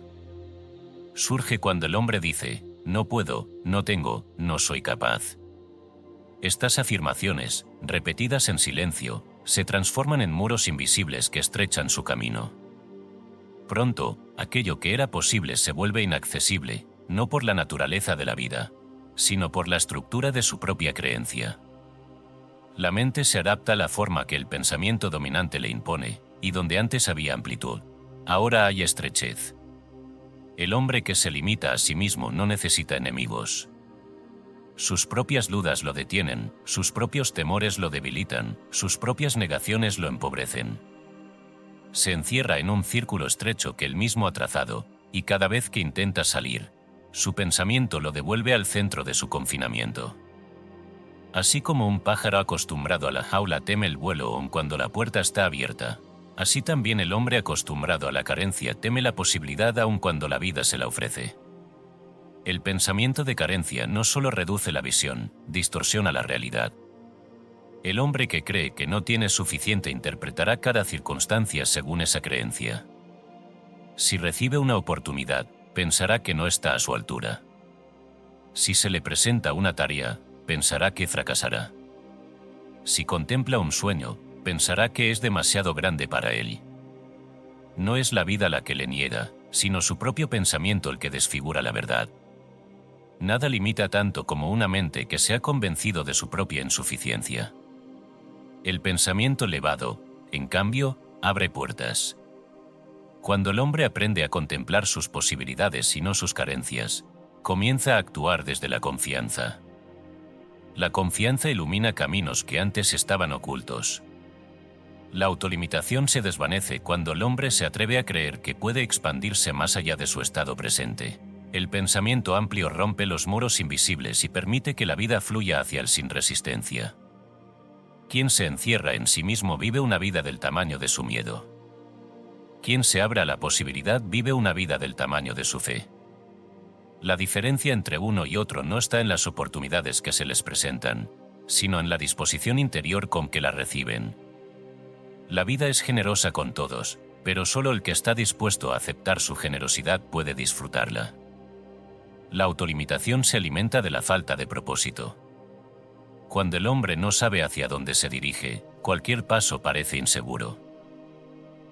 Surge cuando el hombre dice: no puedo, no tengo, no soy capaz. Estas afirmaciones, repetidas en silencio, se transforman en muros invisibles que estrechan su camino. Pronto, aquello que era posible se vuelve inaccesible, no por la naturaleza de la vida, sino por la estructura de su propia creencia. La mente se adapta a la forma que el pensamiento dominante le impone, y donde antes había amplitud, ahora hay estrechez. El hombre que se limita a sí mismo no necesita enemigos. Sus propias dudas lo detienen, sus propios temores lo debilitan, sus propias negaciones lo empobrecen. Se encierra en un círculo estrecho que él mismo ha trazado, y cada vez que intenta salir, su pensamiento lo devuelve al centro de su confinamiento. Así como un pájaro acostumbrado a la jaula teme el vuelo aun cuando la puerta está abierta, así también el hombre acostumbrado a la carencia teme la posibilidad aun cuando la vida se la ofrece. El pensamiento de carencia no solo reduce la visión, distorsiona la realidad. El hombre que cree que no tiene suficiente interpretará cada circunstancia según esa creencia. Si recibe una oportunidad, pensará que no está a su altura. Si se le presenta una tarea, pensará que fracasará. Si contempla un sueño, pensará que es demasiado grande para él. No es la vida la que le niega, sino su propio pensamiento el que desfigura la verdad. Nada limita tanto como una mente que se ha convencido de su propia insuficiencia. El pensamiento elevado, en cambio, abre puertas. Cuando el hombre aprende a contemplar sus posibilidades y no sus carencias, comienza a actuar desde la confianza. La confianza ilumina caminos que antes estaban ocultos. La autolimitación se desvanece cuando el hombre se atreve a creer que puede expandirse más allá de su estado presente. El pensamiento amplio rompe los muros invisibles y permite que la vida fluya hacia él sin resistencia. Quien se encierra en sí mismo vive una vida del tamaño de su miedo. Quien se abre a la posibilidad vive una vida del tamaño de su fe. La diferencia entre uno y otro no está en las oportunidades que se les presentan, sino en la disposición interior con que la reciben. La vida es generosa con todos, pero solo el que está dispuesto a aceptar su generosidad puede disfrutarla. La autolimitación se alimenta de la falta de propósito. Cuando el hombre no sabe hacia dónde se dirige, cualquier paso parece inseguro.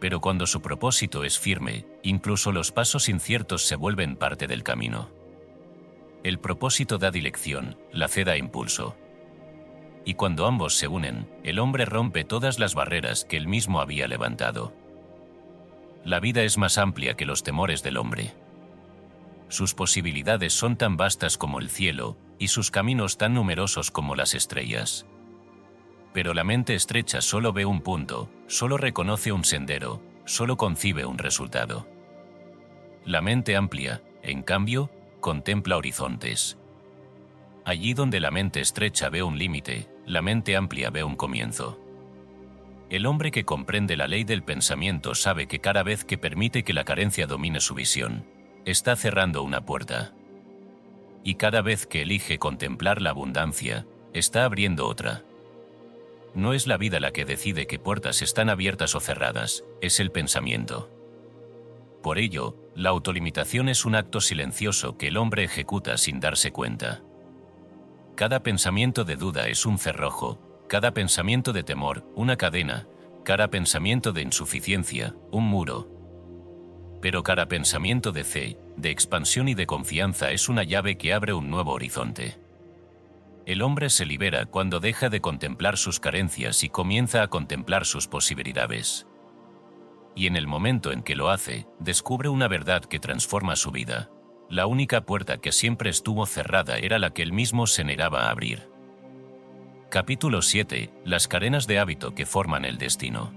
Pero cuando su propósito es firme, incluso los pasos inciertos se vuelven parte del camino. El propósito da dirección, la fe da impulso. Y cuando ambos se unen, el hombre rompe todas las barreras que él mismo había levantado. La vida es más amplia que los temores del hombre. Sus posibilidades son tan vastas como el cielo, y sus caminos tan numerosos como las estrellas. Pero la mente estrecha solo ve un punto, solo reconoce un sendero, solo concibe un resultado. La mente amplia, en cambio, contempla horizontes. Allí donde la mente estrecha ve un límite, la mente amplia ve un comienzo. El hombre que comprende la ley del pensamiento sabe que cada vez que permite que la carencia domine su visión, está cerrando una puerta. Y cada vez que elige contemplar la abundancia, está abriendo otra. No es la vida la que decide qué puertas están abiertas o cerradas, es el pensamiento. Por ello, la autolimitación es un acto silencioso que el hombre ejecuta sin darse cuenta. Cada pensamiento de duda es un cerrojo, cada pensamiento de temor, una cadena, cada pensamiento de insuficiencia, un muro. Pero cada pensamiento de fe, de expansión y de confianza es una llave que abre un nuevo horizonte. El hombre se libera cuando deja de contemplar sus carencias y comienza a contemplar sus posibilidades. Y en el momento en que lo hace, descubre una verdad que transforma su vida. La única puerta que siempre estuvo cerrada era la que él mismo se negaba a abrir. Capítulo 7. Las cadenas de hábito que forman el destino.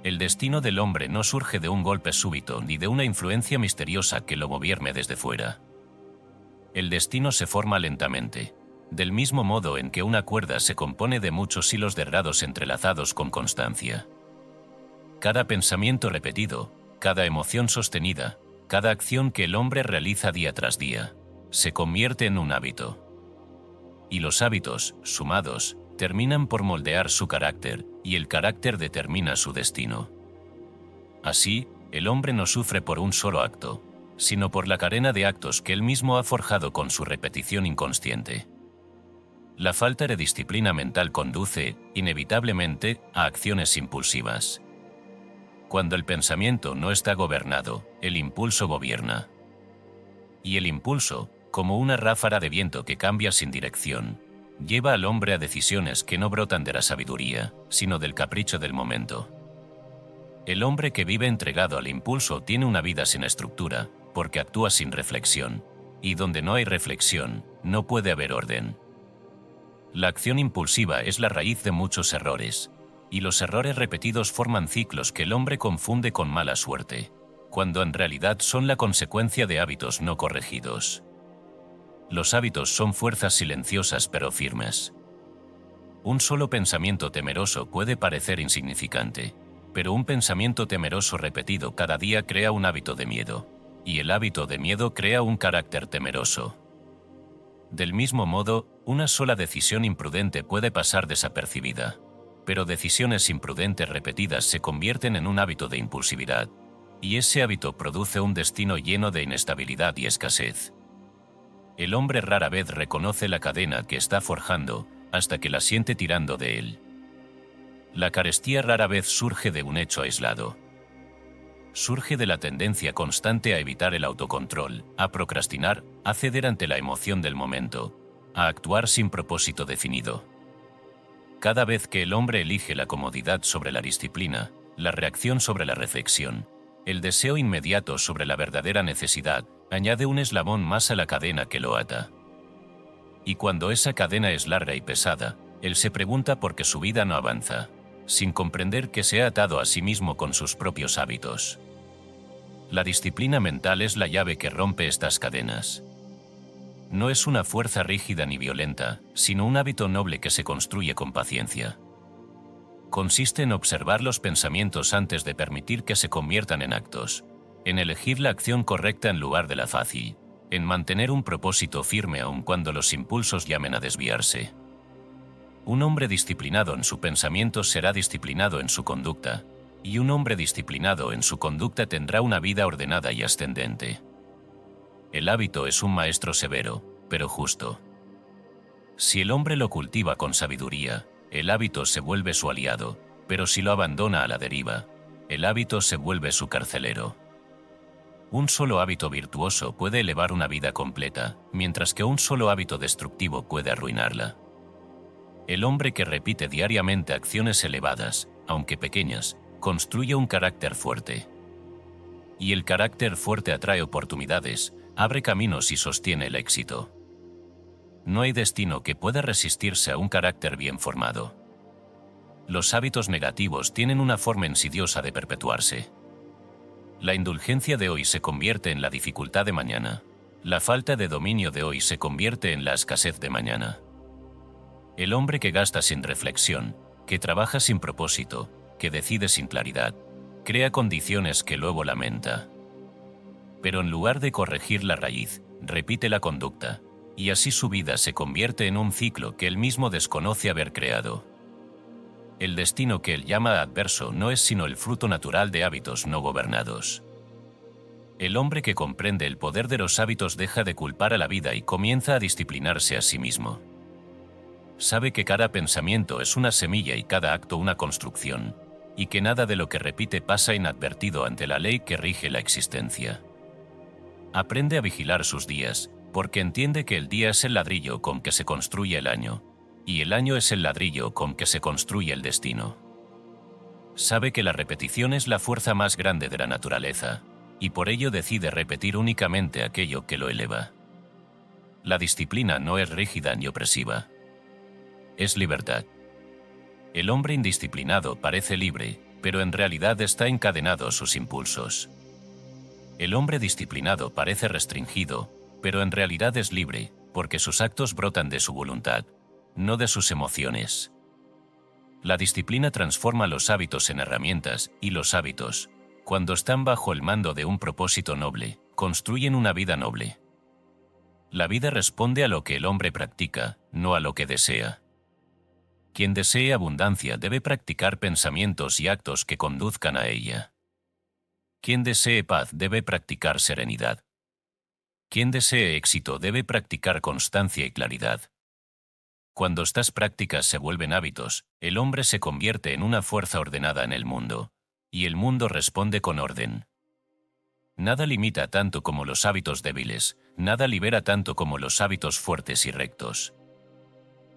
El destino del hombre no surge de un golpe súbito ni de una influencia misteriosa que lo gobierne desde fuera. El destino se forma lentamente, del mismo modo en que una cuerda se compone de muchos hilos delgados entrelazados con constancia. Cada pensamiento repetido, cada emoción sostenida, cada acción que el hombre realiza día tras día, se convierte en un hábito. Y los hábitos, sumados, terminan por moldear su carácter, y el carácter determina su destino. Así, el hombre no sufre por un solo acto, sino por la cadena de actos que él mismo ha forjado con su repetición inconsciente. La falta de disciplina mental conduce, inevitablemente, a acciones impulsivas. Cuando el pensamiento no está gobernado, el impulso gobierna. Y el impulso, como una ráfaga de viento que cambia sin dirección, lleva al hombre a decisiones que no brotan de la sabiduría, sino del capricho del momento. El hombre que vive entregado al impulso tiene una vida sin estructura, porque actúa sin reflexión, y donde no hay reflexión, no puede haber orden. La acción impulsiva es la raíz de muchos errores, y los errores repetidos forman ciclos que el hombre confunde con mala suerte, cuando en realidad son la consecuencia de hábitos no corregidos. Los hábitos son fuerzas silenciosas pero firmes. Un solo pensamiento temeroso puede parecer insignificante, pero un pensamiento temeroso repetido cada día crea un hábito de miedo, y el hábito de miedo crea un carácter temeroso. Del mismo modo, una sola decisión imprudente puede pasar desapercibida, pero decisiones imprudentes repetidas se convierten en un hábito de impulsividad, y ese hábito produce un destino lleno de inestabilidad y escasez. El hombre rara vez reconoce la cadena que está forjando hasta que la siente tirando de él. La carestía rara vez surge de un hecho aislado. Surge de la tendencia constante a evitar el autocontrol, a procrastinar, a ceder ante la emoción del momento, a actuar sin propósito definido. Cada vez que el hombre elige la comodidad sobre la disciplina, la reacción sobre la reflexión, el deseo inmediato sobre la verdadera necesidad, añade un eslabón más a la cadena que lo ata. Y cuando esa cadena es larga y pesada, él se pregunta por qué su vida no avanza, sin comprender que se ha atado a sí mismo con sus propios hábitos. La disciplina mental es la llave que rompe estas cadenas. No es una fuerza rígida ni violenta, sino un hábito noble que se construye con paciencia. Consiste en observar los pensamientos antes de permitir que se conviertan en actos, en elegir la acción correcta en lugar de la fácil, en mantener un propósito firme aun cuando los impulsos llamen a desviarse. Un hombre disciplinado en su pensamiento será disciplinado en su conducta, y un hombre disciplinado en su conducta tendrá una vida ordenada y ascendente. El hábito es un maestro severo, pero justo. Si el hombre lo cultiva con sabiduría, el hábito se vuelve su aliado, pero si lo abandona a la deriva, el hábito se vuelve su carcelero. Un solo hábito virtuoso puede elevar una vida completa, mientras que un solo hábito destructivo puede arruinarla. El hombre que repite diariamente acciones elevadas, aunque pequeñas, construye un carácter fuerte. Y el carácter fuerte atrae oportunidades, abre caminos y sostiene el éxito. No hay destino que pueda resistirse a un carácter bien formado. Los hábitos negativos tienen una forma insidiosa de perpetuarse. La indulgencia de hoy se convierte en la dificultad de mañana. La falta de dominio de hoy se convierte en la escasez de mañana. El hombre que gasta sin reflexión, que trabaja sin propósito, que decide sin claridad, crea condiciones que luego lamenta. Pero en lugar de corregir la raíz, repite la conducta, y así su vida se convierte en un ciclo que él mismo desconoce haber creado. El destino que él llama adverso no es sino el fruto natural de hábitos no gobernados. El hombre que comprende el poder de los hábitos deja de culpar a la vida y comienza a disciplinarse a sí mismo. Sabe que cada pensamiento es una semilla y cada acto una construcción, y que nada de lo que repite pasa inadvertido ante la ley que rige la existencia. Aprende a vigilar sus días, porque entiende que el día es el ladrillo con que se construye el año, y el año es el ladrillo con que se construye el destino. Sabe que la repetición es la fuerza más grande de la naturaleza, y por ello decide repetir únicamente aquello que lo eleva. La disciplina no es rígida ni opresiva. Es libertad. El hombre indisciplinado parece libre, pero en realidad está encadenado a sus impulsos. El hombre disciplinado parece restringido, pero en realidad es libre, porque sus actos brotan de su voluntad, no de sus emociones. La disciplina transforma los hábitos en herramientas, y los hábitos, cuando están bajo el mando de un propósito noble, construyen una vida noble. La vida responde a lo que el hombre practica, no a lo que desea. Quien desee abundancia debe practicar pensamientos y actos que conduzcan a ella. Quien desee paz debe practicar serenidad. Quien desee éxito debe practicar constancia y claridad. Cuando estas prácticas se vuelven hábitos, el hombre se convierte en una fuerza ordenada en el mundo, y el mundo responde con orden. Nada limita tanto como los hábitos débiles, nada libera tanto como los hábitos fuertes y rectos.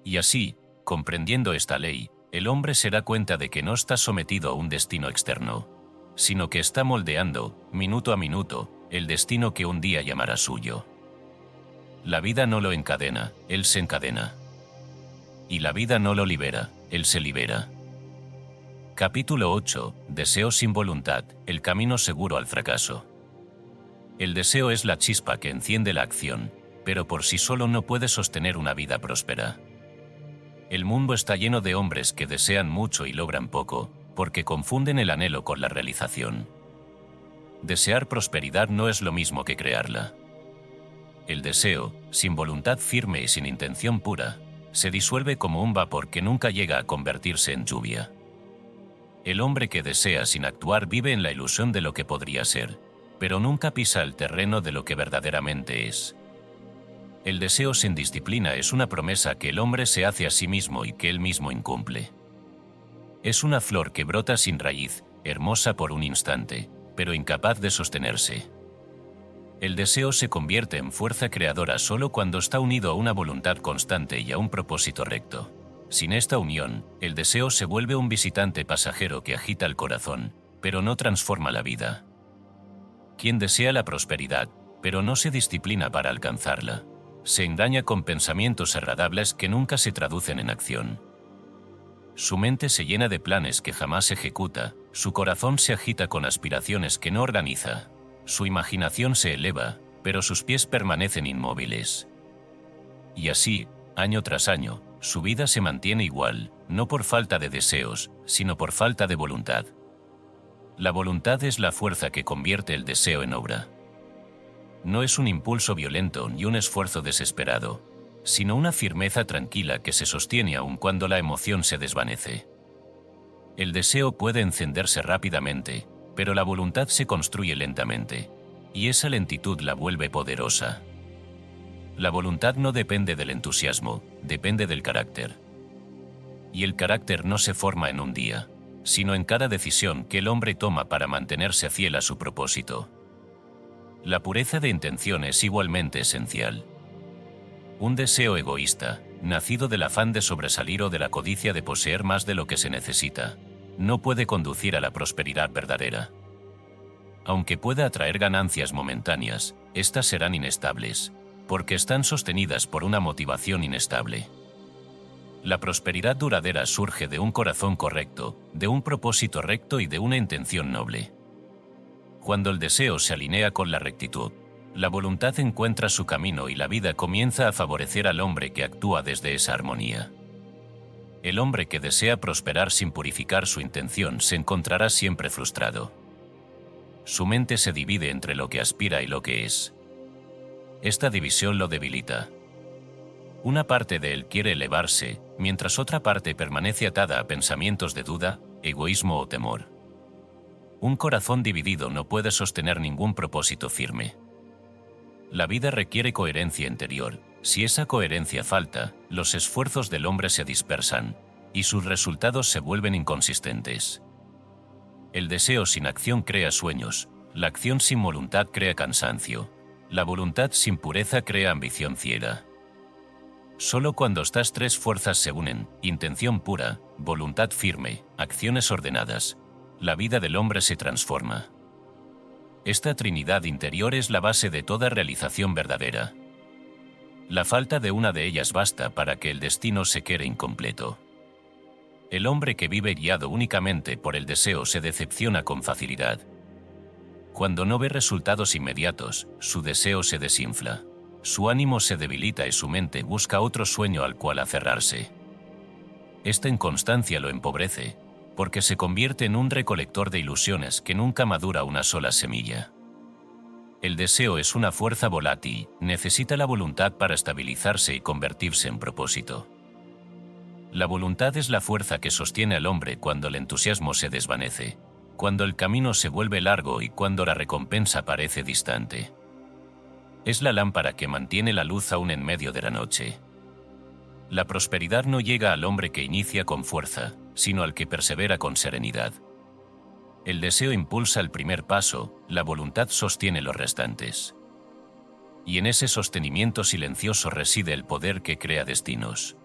Y así, comprendiendo esta ley, el hombre se da cuenta de que no está sometido a un destino externo, sino que está moldeando, minuto a minuto, el destino que un día llamará suyo. La vida no lo encadena, él se encadena. Y la vida no lo libera, él se libera. Capítulo 8. Deseo sin voluntad, el camino seguro al fracaso. El deseo es la chispa que enciende la acción, pero por sí solo no puede sostener una vida próspera. El mundo está lleno de hombres que desean mucho y logran poco, porque confunden el anhelo con la realización. Desear prosperidad no es lo mismo que crearla. El deseo, sin voluntad firme y sin intención pura, se disuelve como un vapor que nunca llega a convertirse en lluvia. El hombre que desea sin actuar vive en la ilusión de lo que podría ser, pero nunca pisa el terreno de lo que verdaderamente es. El deseo sin disciplina es una promesa que el hombre se hace a sí mismo y que él mismo incumple. Es una flor que brota sin raíz, hermosa por un instante, pero incapaz de sostenerse. El deseo se convierte en fuerza creadora solo cuando está unido a una voluntad constante y a un propósito recto. Sin esta unión, el deseo se vuelve un visitante pasajero que agita el corazón, pero no transforma la vida. Quien desea la prosperidad, pero no se disciplina para alcanzarla, se engaña con pensamientos agradables que nunca se traducen en acción. Su mente se llena de planes que jamás ejecuta, su corazón se agita con aspiraciones que no organiza, su imaginación se eleva, pero sus pies permanecen inmóviles. Y así, año tras año, su vida se mantiene igual, no por falta de deseos, sino por falta de voluntad. La voluntad es la fuerza que convierte el deseo en obra. No es un impulso violento ni un esfuerzo desesperado, sino una firmeza tranquila que se sostiene aun cuando la emoción se desvanece. El deseo puede encenderse rápidamente, pero la voluntad se construye lentamente, y esa lentitud la vuelve poderosa. La voluntad no depende del entusiasmo, depende del carácter. Y el carácter no se forma en un día, sino en cada decisión que el hombre toma para mantenerse fiel a su propósito. La pureza de intención es igualmente esencial. Un deseo egoísta, nacido del afán de sobresalir o de la codicia de poseer más de lo que se necesita, no puede conducir a la prosperidad verdadera. Aunque pueda atraer ganancias momentáneas, éstas serán inestables, porque están sostenidas por una motivación inestable. La prosperidad duradera surge de un corazón correcto, de un propósito recto y de una intención noble. Cuando el deseo se alinea con la rectitud, la voluntad encuentra su camino y la vida comienza a favorecer al hombre que actúa desde esa armonía. El hombre que desea prosperar sin purificar su intención se encontrará siempre frustrado. Su mente se divide entre lo que aspira y lo que es. Esta división lo debilita. Una parte de él quiere elevarse, mientras otra parte permanece atada a pensamientos de duda, egoísmo o temor. Un corazón dividido no puede sostener ningún propósito firme. La vida requiere coherencia interior. Si esa coherencia falta, los esfuerzos del hombre se dispersan, y sus resultados se vuelven inconsistentes. El deseo sin acción crea sueños, la acción sin voluntad crea cansancio, la voluntad sin pureza crea ambición ciega. Solo cuando estas tres fuerzas se unen, intención pura, voluntad firme, acciones ordenadas, la vida del hombre se transforma. Esta trinidad interior es la base de toda realización verdadera. La falta de una de ellas basta para que el destino se quede incompleto. El hombre que vive guiado únicamente por el deseo se decepciona con facilidad. Cuando no ve resultados inmediatos, su deseo se desinfla, su ánimo se debilita y su mente busca otro sueño al cual aferrarse. Esta inconstancia lo empobrece, porque se convierte en un recolector de ilusiones que nunca madura una sola semilla. El deseo es una fuerza volátil, necesita la voluntad para estabilizarse y convertirse en propósito. La voluntad es la fuerza que sostiene al hombre cuando el entusiasmo se desvanece, cuando el camino se vuelve largo y cuando la recompensa parece distante. Es la lámpara que mantiene la luz aún en medio de la noche. La prosperidad no llega al hombre que inicia con fuerza, sino al que persevera con serenidad. El deseo impulsa el primer paso, la voluntad sostiene los restantes. Y en ese sostenimiento silencioso reside el poder que crea destinos.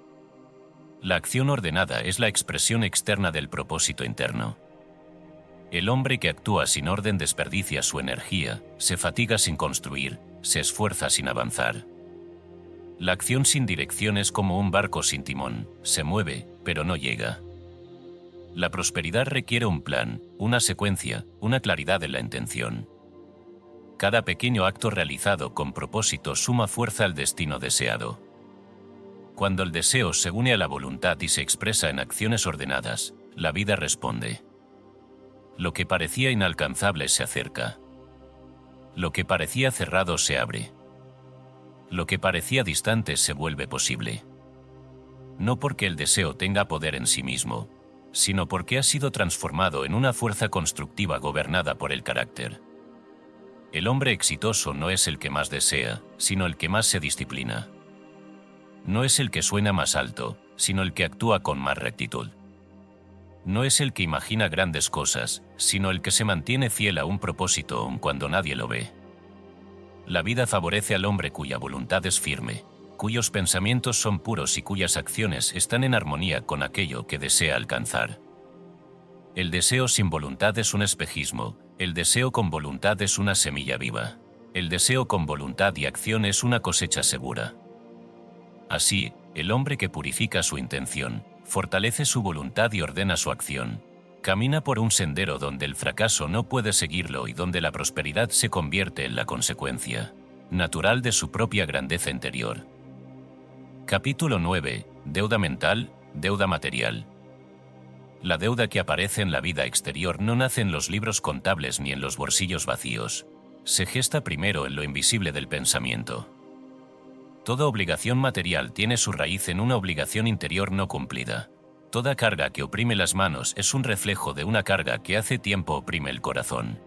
La acción ordenada es la expresión externa del propósito interno. El hombre que actúa sin orden desperdicia su energía, se fatiga sin construir, se esfuerza sin avanzar. La acción sin dirección es como un barco sin timón, se mueve, pero no llega. La prosperidad requiere un plan, una secuencia, una claridad en la intención. Cada pequeño acto realizado con propósito suma fuerza al destino deseado. Cuando el deseo se une a la voluntad y se expresa en acciones ordenadas, la vida responde. Lo que parecía inalcanzable se acerca. Lo que parecía cerrado se abre. Lo que parecía distante se vuelve posible. No porque el deseo tenga poder en sí mismo, sino porque ha sido transformado en una fuerza constructiva gobernada por el carácter. El hombre exitoso no es el que más desea, sino el que más se disciplina. No es el que suena más alto, sino el que actúa con más rectitud. No es el que imagina grandes cosas, sino el que se mantiene fiel a un propósito aun cuando nadie lo ve. La vida favorece al hombre cuya voluntad es firme, cuyos pensamientos son puros y cuyas acciones están en armonía con aquello que desea alcanzar. El deseo sin voluntad es un espejismo, el deseo con voluntad es una semilla viva. El deseo con voluntad y acción es una cosecha segura. Así, el hombre que purifica su intención, fortalece su voluntad y ordena su acción, camina por un sendero donde el fracaso no puede seguirlo y donde la prosperidad se convierte en la consecuencia natural de su propia grandeza interior. Capítulo 9. Deuda mental, deuda material. La deuda que aparece en la vida exterior no nace en los libros contables ni en los bolsillos vacíos. Se gesta primero en lo invisible del pensamiento. Toda obligación material tiene su raíz en una obligación interior no cumplida. Toda carga que oprime las manos es un reflejo de una carga que hace tiempo oprime el corazón.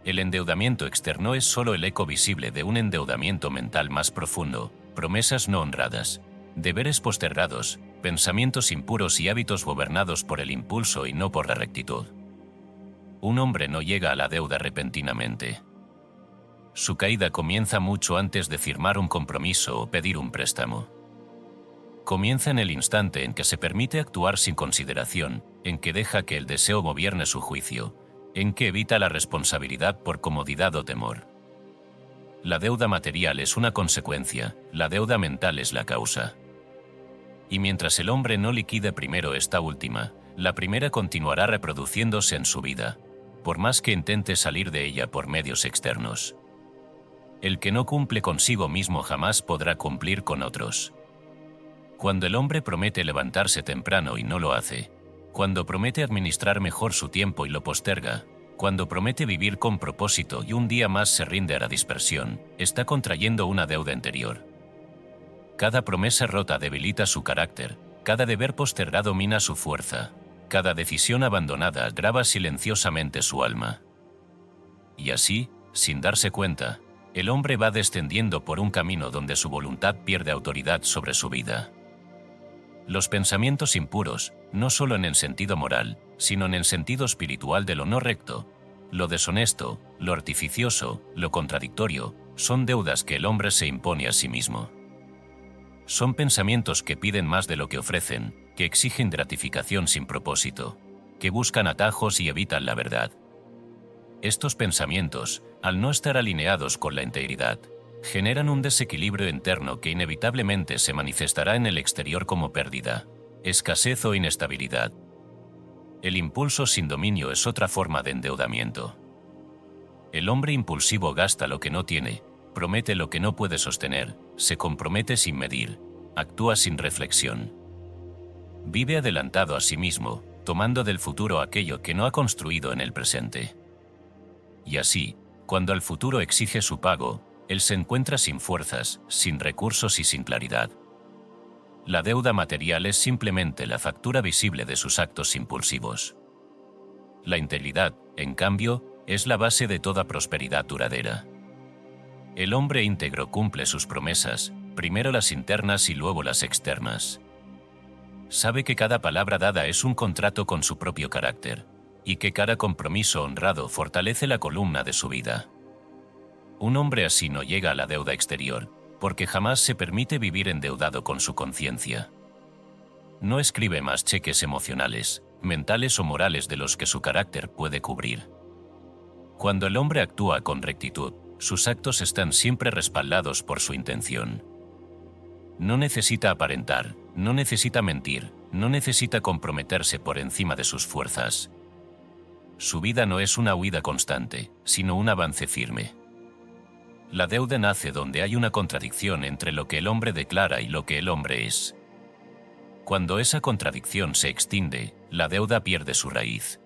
El endeudamiento externo es solo el eco visible de un endeudamiento mental más profundo, promesas no honradas, deberes postergados, pensamientos impuros y hábitos gobernados por el impulso y no por la rectitud. Un hombre no llega a la deuda repentinamente. Su caída comienza mucho antes de firmar un compromiso o pedir un préstamo. Comienza en el instante en que se permite actuar sin consideración, en que deja que el deseo gobierne su juicio, en que evita la responsabilidad por comodidad o temor. La deuda material es una consecuencia, la deuda mental es la causa. Y mientras el hombre no liquide primero esta última, la primera continuará reproduciéndose en su vida, por más que intente salir de ella por medios externos. El que no cumple consigo mismo jamás podrá cumplir con otros. Cuando el hombre promete levantarse temprano y no lo hace, cuando promete administrar mejor su tiempo y lo posterga, cuando promete vivir con propósito y un día más se rinde a la dispersión, está contrayendo una deuda interior. Cada promesa rota debilita su carácter, cada deber postergado mina su fuerza, cada decisión abandonada grava silenciosamente su alma. Y así, sin darse cuenta, el hombre va descendiendo por un camino donde su voluntad pierde autoridad sobre su vida. Los pensamientos impuros, no solo en el sentido moral, sino en el sentido espiritual de lo no recto, lo deshonesto, lo artificioso, lo contradictorio, son deudas que el hombre se impone a sí mismo. Son pensamientos que piden más de lo que ofrecen, que exigen gratificación sin propósito, que buscan atajos y evitan la verdad. Estos pensamientos, al no estar alineados con la integridad, generan un desequilibrio interno que inevitablemente se manifestará en el exterior como pérdida, escasez o inestabilidad. El impulso sin dominio es otra forma de endeudamiento. El hombre impulsivo gasta lo que no tiene, promete lo que no puede sostener, se compromete sin medir, actúa sin reflexión. Vive adelantado a sí mismo, tomando del futuro aquello que no ha construido en el presente. Y así, cuando el futuro exige su pago, él se encuentra sin fuerzas, sin recursos y sin claridad. La deuda material es simplemente la factura visible de sus actos impulsivos. La integridad, en cambio, es la base de toda prosperidad duradera. El hombre íntegro cumple sus promesas, primero las internas y luego las externas. Sabe que cada palabra dada es un contrato con su propio carácter, y que cada compromiso honrado fortalece la columna de su vida. Un hombre así no llega a la deuda exterior, porque jamás se permite vivir endeudado con su conciencia. No escribe más cheques emocionales, mentales o morales de los que su carácter puede cubrir. Cuando el hombre actúa con rectitud, sus actos están siempre respaldados por su intención. No necesita aparentar, no necesita mentir, no necesita comprometerse por encima de sus fuerzas. Su vida no es una huida constante, sino un avance firme. La deuda nace donde hay una contradicción entre lo que el hombre declara y lo que el hombre es. Cuando esa contradicción se extingue, la deuda pierde su raíz.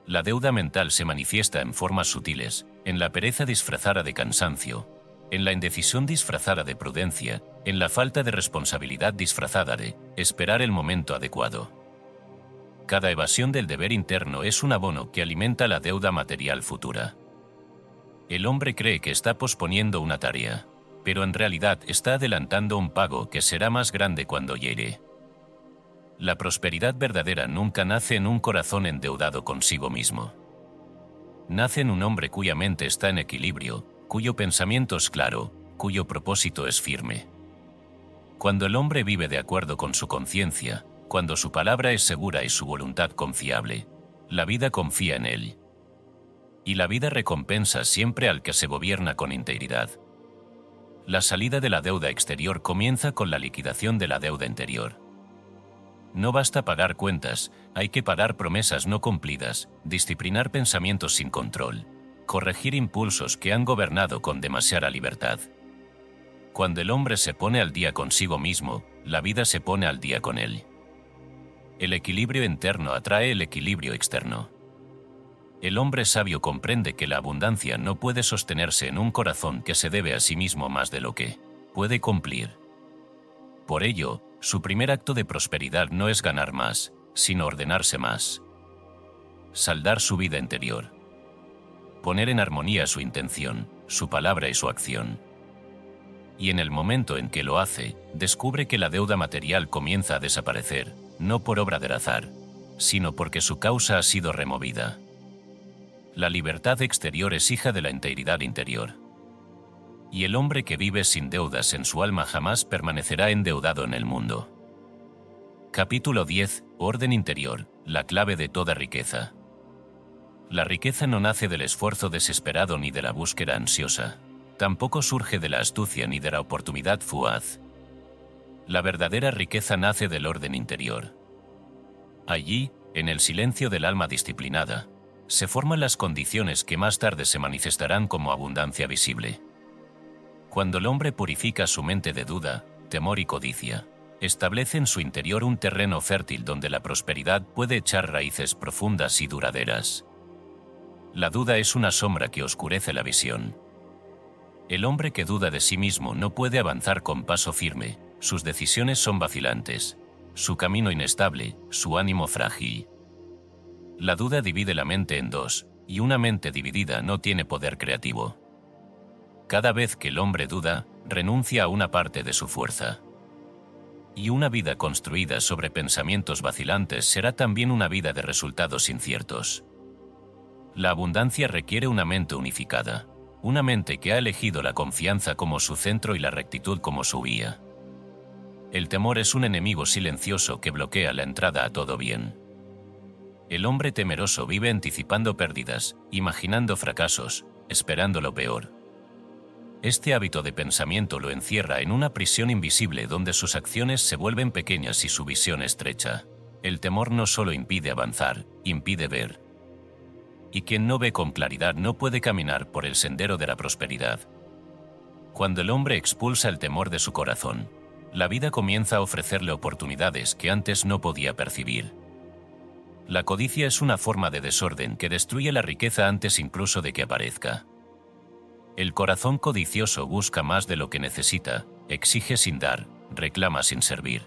La deuda mental se manifiesta en formas sutiles, en la pereza disfrazada de cansancio, en la indecisión disfrazada de prudencia, en la falta de responsabilidad disfrazada de esperar el momento adecuado. Cada evasión del deber interno es un abono que alimenta la deuda material futura. El hombre cree que está posponiendo una tarea, pero en realidad está adelantando un pago que será más grande cuando llegue. La prosperidad verdadera nunca nace en un corazón endeudado consigo mismo. Nace en un hombre cuya mente está en equilibrio, cuyo pensamiento es claro, cuyo propósito es firme. Cuando el hombre vive de acuerdo con su conciencia, cuando su palabra es segura y su voluntad confiable, la vida confía en él. Y la vida recompensa siempre al que se gobierna con integridad. La salida de la deuda exterior comienza con la liquidación de la deuda interior. No basta pagar cuentas, hay que pagar promesas no cumplidas, disciplinar pensamientos sin control, corregir impulsos que han gobernado con demasiada libertad. Cuando el hombre se pone al día consigo mismo, la vida se pone al día con él. El equilibrio interno atrae el equilibrio externo. El hombre sabio comprende que la abundancia no puede sostenerse en un corazón que se debe a sí mismo más de lo que puede cumplir. Por ello, su primer acto de prosperidad no es ganar más, sino ordenarse más. Saldar su vida interior. Poner en armonía su intención, su palabra y su acción. Y en el momento en que lo hace, descubre que la deuda material comienza a desaparecer, no por obra del azar, sino porque su causa ha sido removida. La libertad exterior es hija de la integridad interior. Y el hombre que vive sin deudas en su alma jamás permanecerá endeudado en el mundo. Capítulo 10. Orden interior, la clave de toda riqueza. La riqueza no nace del esfuerzo desesperado ni de la búsqueda ansiosa. Tampoco surge de la astucia ni de la oportunidad fugaz. La verdadera riqueza nace del orden interior. Allí, en el silencio del alma disciplinada, se forman las condiciones que más tarde se manifestarán como abundancia visible. Cuando el hombre purifica su mente de duda, temor y codicia, establece en su interior un terreno fértil donde la prosperidad puede echar raíces profundas y duraderas. La duda es una sombra que oscurece la visión. El hombre que duda de sí mismo no puede avanzar con paso firme, sus decisiones son vacilantes, su camino inestable, su ánimo frágil. La duda divide la mente en dos, y una mente dividida no tiene poder creativo. Cada vez que el hombre duda, renuncia a una parte de su fuerza. Y una vida construida sobre pensamientos vacilantes será también una vida de resultados inciertos. La abundancia requiere una mente unificada, una mente que ha elegido la confianza como su centro y la rectitud como su guía. El temor es un enemigo silencioso que bloquea la entrada a todo bien. El hombre temeroso vive anticipando pérdidas, imaginando fracasos, esperando lo peor. Este hábito de pensamiento lo encierra en una prisión invisible donde sus acciones se vuelven pequeñas y su visión estrecha. El temor no solo impide avanzar, impide ver. Y quien no ve con claridad no puede caminar por el sendero de la prosperidad. Cuando el hombre expulsa el temor de su corazón, la vida comienza a ofrecerle oportunidades que antes no podía percibir. La codicia es una forma de desorden que destruye la riqueza antes incluso de que aparezca. El corazón codicioso busca más de lo que necesita, exige sin dar, reclama sin servir.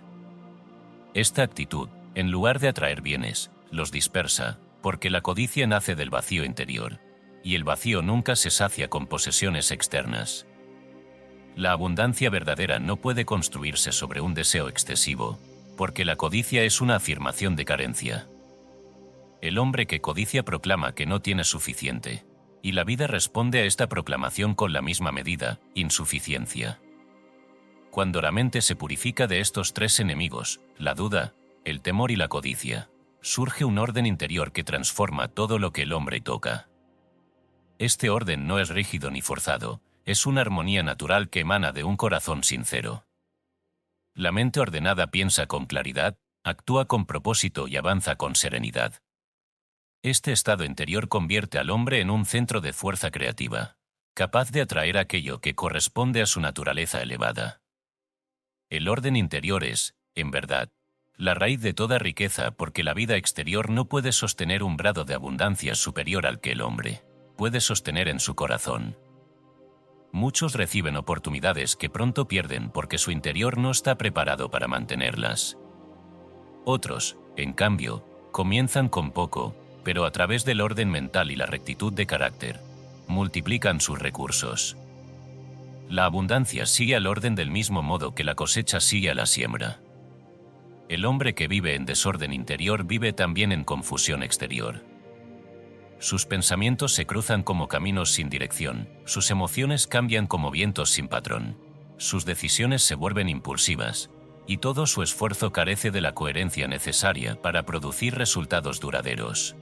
Esta actitud, en lugar de atraer bienes, los dispersa, porque la codicia nace del vacío interior, y el vacío nunca se sacia con posesiones externas. La abundancia verdadera no puede construirse sobre un deseo excesivo, porque la codicia es una afirmación de carencia. El hombre que codicia proclama que no tiene suficiente, y la vida responde a esta proclamación con la misma medida, insuficiencia. Cuando la mente se purifica de estos tres enemigos, la duda, el temor y la codicia, surge un orden interior que transforma todo lo que el hombre toca. Este orden no es rígido ni forzado, es una armonía natural que emana de un corazón sincero. La mente ordenada piensa con claridad, actúa con propósito y avanza con serenidad. Este estado interior convierte al hombre en un centro de fuerza creativa, capaz de atraer aquello que corresponde a su naturaleza elevada. El orden interior es, en verdad, la raíz de toda riqueza porque la vida exterior no puede sostener un grado de abundancia superior al que el hombre puede sostener en su corazón. Muchos reciben oportunidades que pronto pierden porque su interior no está preparado para mantenerlas. Otros, en cambio, comienzan con poco, pero a través del orden mental y la rectitud de carácter, multiplican sus recursos. La abundancia sigue al orden del mismo modo que la cosecha sigue a la siembra. El hombre que vive en desorden interior vive también en confusión exterior. Sus pensamientos se cruzan como caminos sin dirección, sus emociones cambian como vientos sin patrón, sus decisiones se vuelven impulsivas, y todo su esfuerzo carece de la coherencia necesaria para producir resultados duraderos.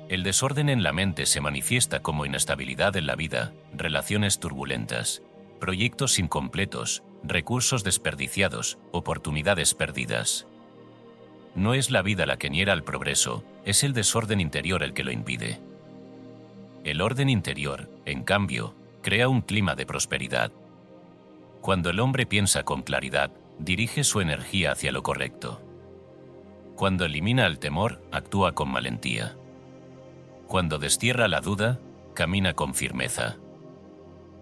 El desorden en la mente se manifiesta como inestabilidad en la vida, relaciones turbulentas, proyectos incompletos, recursos desperdiciados, oportunidades perdidas. No es la vida la que niega el progreso, es el desorden interior el que lo impide. El orden interior, en cambio, crea un clima de prosperidad. Cuando el hombre piensa con claridad, dirige su energía hacia lo correcto. Cuando elimina el temor, actúa con valentía. Cuando destierra la duda, camina con firmeza.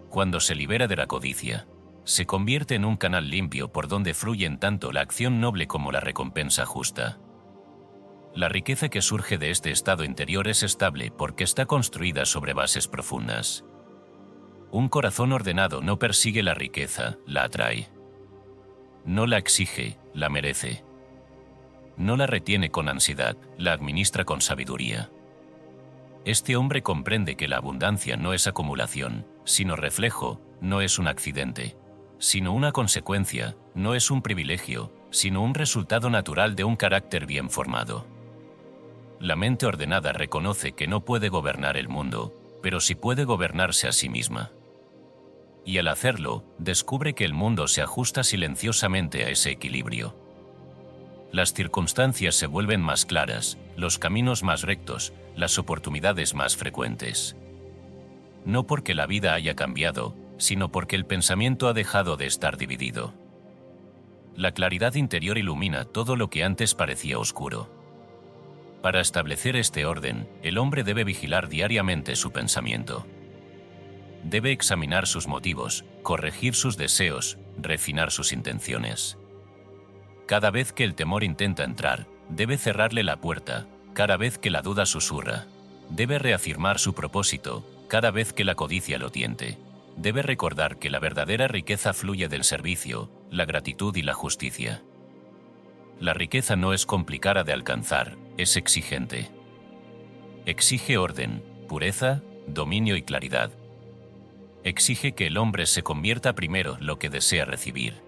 Cuando se libera de la codicia, se convierte en un canal limpio por donde fluyen tanto la acción noble como la recompensa justa. La riqueza que surge de este estado interior es estable porque está construida sobre bases profundas. Un corazón ordenado no persigue la riqueza, la atrae. No la exige, la merece. No la retiene con ansiedad, la administra con sabiduría. Este hombre comprende que la abundancia no es acumulación, sino reflejo, no es un accidente, sino una consecuencia, no es un privilegio, sino un resultado natural de un carácter bien formado. La mente ordenada reconoce que no puede gobernar el mundo, pero sí puede gobernarse a sí misma. y al hacerlo, descubre que el mundo se ajusta silenciosamente a ese equilibrio. Las circunstancias se vuelven más claras, los caminos más rectos, las oportunidades más frecuentes. No porque la vida haya cambiado, sino porque el pensamiento ha dejado de estar dividido. La claridad interior ilumina todo lo que antes parecía oscuro. Para establecer este orden, el hombre debe vigilar diariamente su pensamiento. Debe examinar sus motivos, corregir sus deseos, refinar sus intenciones. Cada vez que el temor intenta entrar, debe cerrarle la puerta. Cada vez que la duda susurra, debe reafirmar su propósito. Cada vez que la codicia lo tiente, debe recordar que la verdadera riqueza fluye del servicio, la gratitud y la justicia. La riqueza no es complicada de alcanzar, es exigente. Exige orden, pureza, dominio y claridad. Exige que el hombre se convierta primero lo que desea recibir.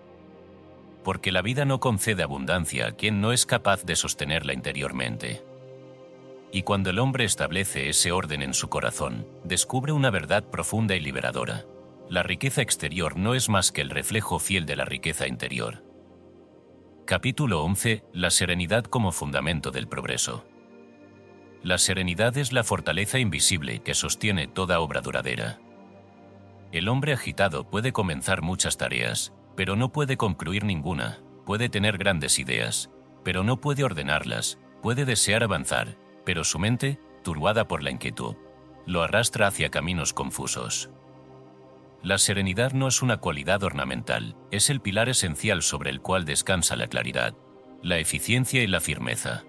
Porque la vida no concede abundancia a quien no es capaz de sostenerla interiormente. Y cuando el hombre establece ese orden en su corazón, descubre una verdad profunda y liberadora. La riqueza exterior no es más que el reflejo fiel de la riqueza interior. Capítulo 11. La serenidad como fundamento del progreso. La serenidad es la fortaleza invisible que sostiene toda obra duradera. El hombre agitado puede comenzar muchas tareas, pero no puede concluir ninguna. Puede tener grandes ideas, pero no puede ordenarlas. Puede desear avanzar, pero su mente, turbada por la inquietud, lo arrastra hacia caminos confusos. La serenidad no es una cualidad ornamental, es el pilar esencial sobre el cual descansa la claridad, la eficiencia y la firmeza.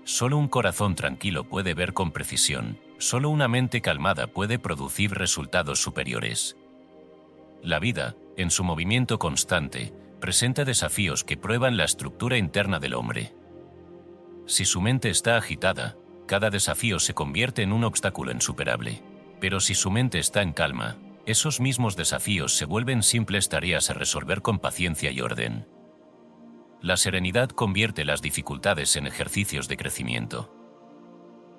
Solo un corazón tranquilo puede ver con precisión, solo una mente calmada puede producir resultados superiores. La vida, en su movimiento constante, presenta desafíos que prueban la estructura interna del hombre. Si su mente está agitada, cada desafío se convierte en un obstáculo insuperable. Pero si su mente está en calma, esos mismos desafíos se vuelven simples tareas a resolver con paciencia y orden. La serenidad convierte las dificultades en ejercicios de crecimiento.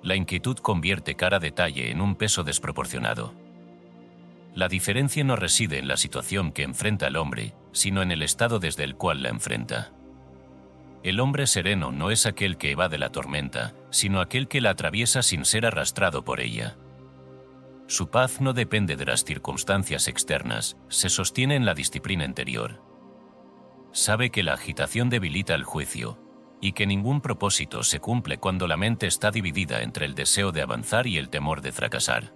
La inquietud convierte cada detalle en un peso desproporcionado. La diferencia no reside en la situación que enfrenta el hombre, sino en el estado desde el cual la enfrenta. El hombre sereno no es aquel que evade la tormenta, sino aquel que la atraviesa sin ser arrastrado por ella. Su paz no depende de las circunstancias externas, se sostiene en la disciplina interior. Sabe que la agitación debilita el juicio, y que ningún propósito se cumple cuando la mente está dividida entre el deseo de avanzar y el temor de fracasar.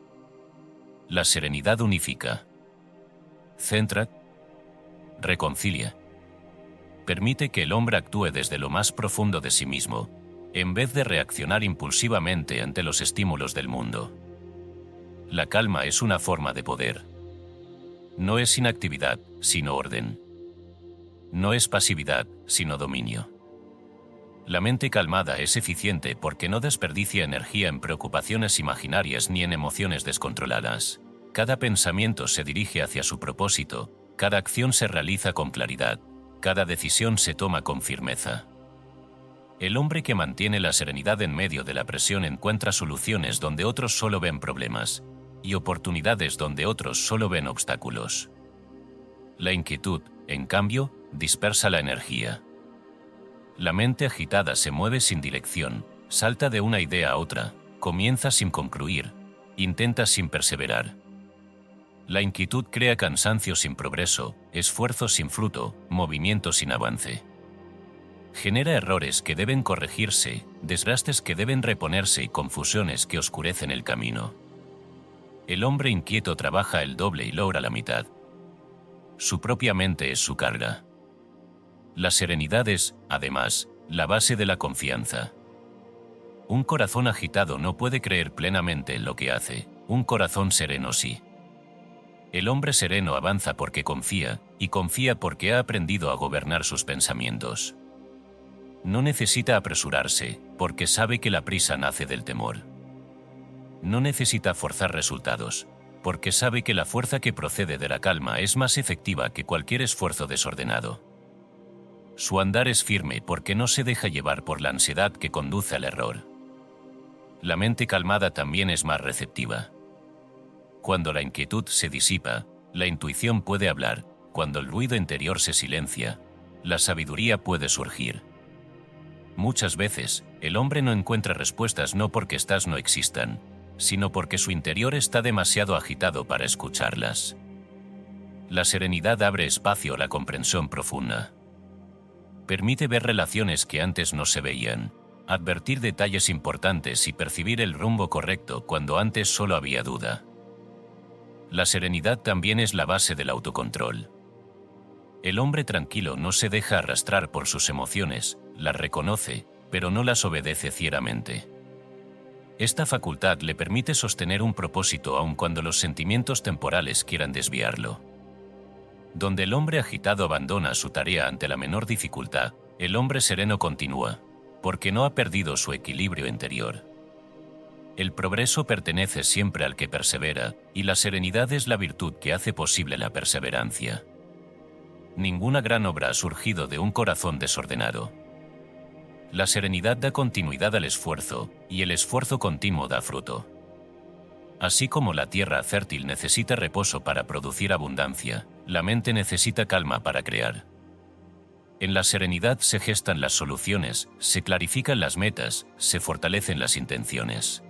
La serenidad unifica. Centra. Reconcilia. Permite que el hombre actúe desde lo más profundo de sí mismo, en vez de reaccionar impulsivamente ante los estímulos del mundo. La calma es una forma de poder. No es inactividad, sino orden. No es pasividad, sino dominio. La mente calmada es eficiente porque no desperdicia energía en preocupaciones imaginarias ni en emociones descontroladas. Cada pensamiento se dirige hacia su propósito, cada acción se realiza con claridad, cada decisión se toma con firmeza. El hombre que mantiene la serenidad en medio de la presión encuentra soluciones donde otros solo ven problemas, y oportunidades donde otros solo ven obstáculos. La inquietud, en cambio, dispersa la energía. La mente agitada se mueve sin dirección, salta de una idea a otra, comienza sin concluir, intenta sin perseverar. La inquietud crea cansancio sin progreso, esfuerzo sin fruto, movimiento sin avance. Genera errores que deben corregirse, desgastes que deben reponerse y confusiones que oscurecen el camino. El hombre inquieto trabaja el doble y logra la mitad. Su propia mente es su carga. La serenidad es, además, la base de la confianza. Un corazón agitado no puede creer plenamente en lo que hace, un corazón sereno sí. El hombre sereno avanza porque confía, y confía porque ha aprendido a gobernar sus pensamientos. No necesita apresurarse, porque sabe que la prisa nace del temor. No necesita forzar resultados, porque sabe que la fuerza que procede de la calma es más efectiva que cualquier esfuerzo desordenado. Su andar es firme porque no se deja llevar por la ansiedad que conduce al error. La mente calmada también es más receptiva. Cuando la inquietud se disipa, La intuición puede hablar. Cuando el ruido interior se silencia, la sabiduría puede surgir. Muchas veces, el hombre no encuentra respuestas no porque éstas no existan, sino porque su interior está demasiado agitado para escucharlas. La serenidad abre espacio a la comprensión profunda. Permite ver relaciones que antes no se veían, advertir detalles importantes y percibir el rumbo correcto cuando antes solo había duda. La serenidad también es la base del autocontrol. El hombre tranquilo no se deja arrastrar por sus emociones, las reconoce, pero no las obedece ciegamente. Esta facultad le permite sostener un propósito aun cuando los sentimientos temporales quieran desviarlo. Donde el hombre agitado abandona su tarea ante la menor dificultad, el hombre sereno continúa, porque no ha perdido su equilibrio interior. El progreso pertenece siempre al que persevera, y la serenidad es la virtud que hace posible la perseverancia. Ninguna gran obra ha surgido de un corazón desordenado. La serenidad da continuidad al esfuerzo, y el esfuerzo continuo da fruto. Así como la tierra fértil necesita reposo para producir abundancia, la mente necesita calma para crear. En la serenidad se gestan las soluciones, se clarifican las metas, se fortalecen las intenciones.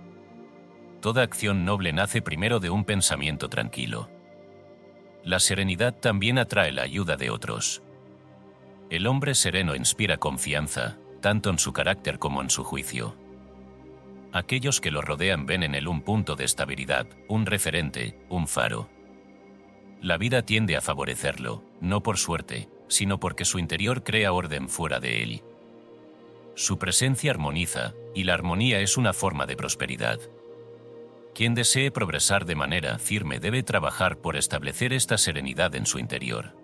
Toda acción noble nace primero de un pensamiento tranquilo. La serenidad también atrae la ayuda de otros. El hombre sereno inspira confianza, tanto en su carácter como en su juicio. Aquellos que lo rodean ven en él un punto de estabilidad, un referente, un faro. La vida tiende a favorecerlo, no por suerte, sino porque su interior crea orden fuera de él. Su presencia armoniza, y la armonía es una forma de prosperidad. Quien desee progresar de manera firme debe trabajar por establecer esta serenidad en su interior.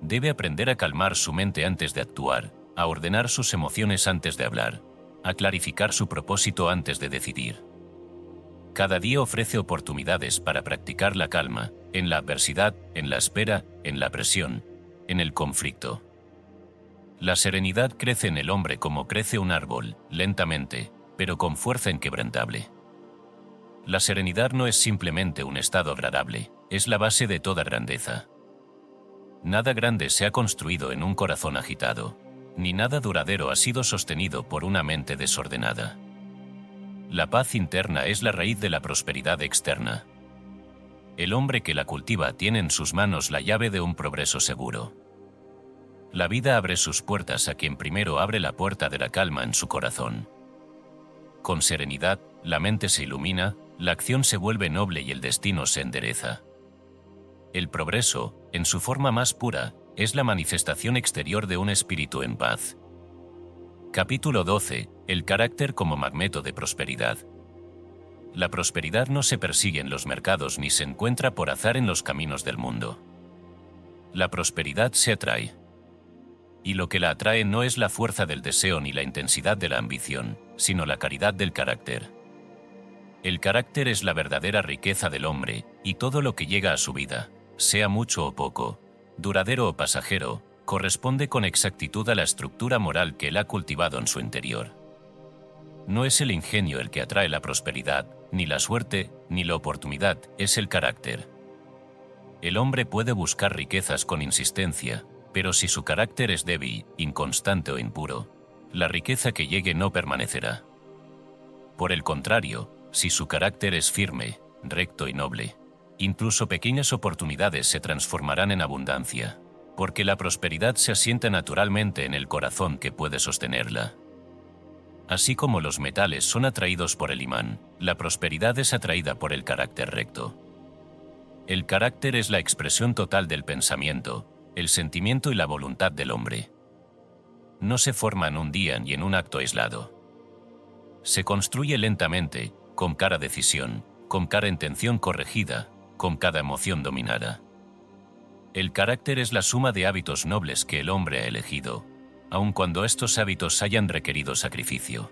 Debe aprender a calmar su mente antes de actuar, a ordenar sus emociones antes de hablar, a clarificar su propósito antes de decidir. Cada día ofrece oportunidades para practicar la calma, en la adversidad, en la espera, en la presión, en el conflicto. La serenidad crece en el hombre como crece un árbol, lentamente, pero con fuerza inquebrantable. La serenidad no es simplemente un estado agradable, es la base de toda grandeza. Nada grande se ha construido en un corazón agitado, ni nada duradero ha sido sostenido por una mente desordenada. La paz interna es la raíz de la prosperidad externa. El hombre que la cultiva tiene en sus manos la llave de un progreso seguro. La vida abre sus puertas a quien primero abre la puerta de la calma en su corazón. Con serenidad, la mente se ilumina, la acción se vuelve noble y el destino se endereza. El progreso, en su forma más pura, es la manifestación exterior de un espíritu en paz. Capítulo 12. El carácter como magneto de prosperidad. La prosperidad no se persigue en los mercados ni se encuentra por azar en los caminos del mundo. La prosperidad se atrae. Y lo que la atrae no es la fuerza del deseo ni la intensidad de la ambición, sino la caridad del carácter. El carácter es la verdadera riqueza del hombre, y todo lo que llega a su vida, sea mucho o poco, duradero o pasajero, corresponde con exactitud a la estructura moral que él ha cultivado en su interior. No es el ingenio el que atrae la prosperidad, ni la suerte, ni la oportunidad, es el carácter. El hombre puede buscar riquezas con insistencia, pero si su carácter es débil, inconstante o impuro, la riqueza que llegue no permanecerá. Por el contrario, si su carácter es firme, recto y noble, incluso pequeñas oportunidades se transformarán en abundancia, porque la prosperidad se asienta naturalmente en el corazón que puede sostenerla. Así como los metales son atraídos por el imán, la prosperidad es atraída por el carácter recto. El carácter es la expresión total del pensamiento, el sentimiento y la voluntad del hombre. No se forma en un día ni en un acto aislado. Se construye lentamente, con cada decisión, con cada intención corregida, con cada emoción dominada. El carácter es la suma de hábitos nobles que el hombre ha elegido, aun cuando estos hábitos hayan requerido sacrificio.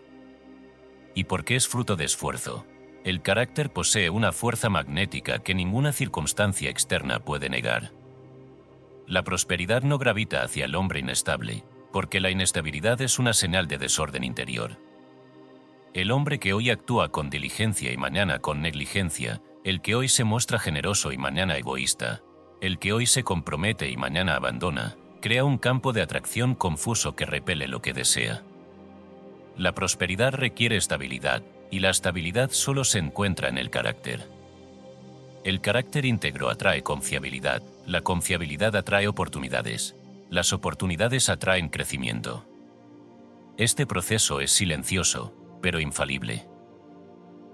Y porque es fruto de esfuerzo, el carácter posee una fuerza magnética que ninguna circunstancia externa puede negar. La prosperidad no gravita hacia el hombre inestable, porque la inestabilidad es una señal de desorden interior. El hombre que hoy actúa con diligencia y mañana con negligencia, El que hoy se muestra generoso y mañana egoísta, el que hoy se compromete y mañana abandona, crea un campo de atracción confuso que repele lo que desea. La prosperidad requiere estabilidad, y la estabilidad solo se encuentra en el carácter. El carácter íntegro atrae confiabilidad, la confiabilidad atrae oportunidades, las oportunidades atraen crecimiento. Este proceso es silencioso, pero infalible.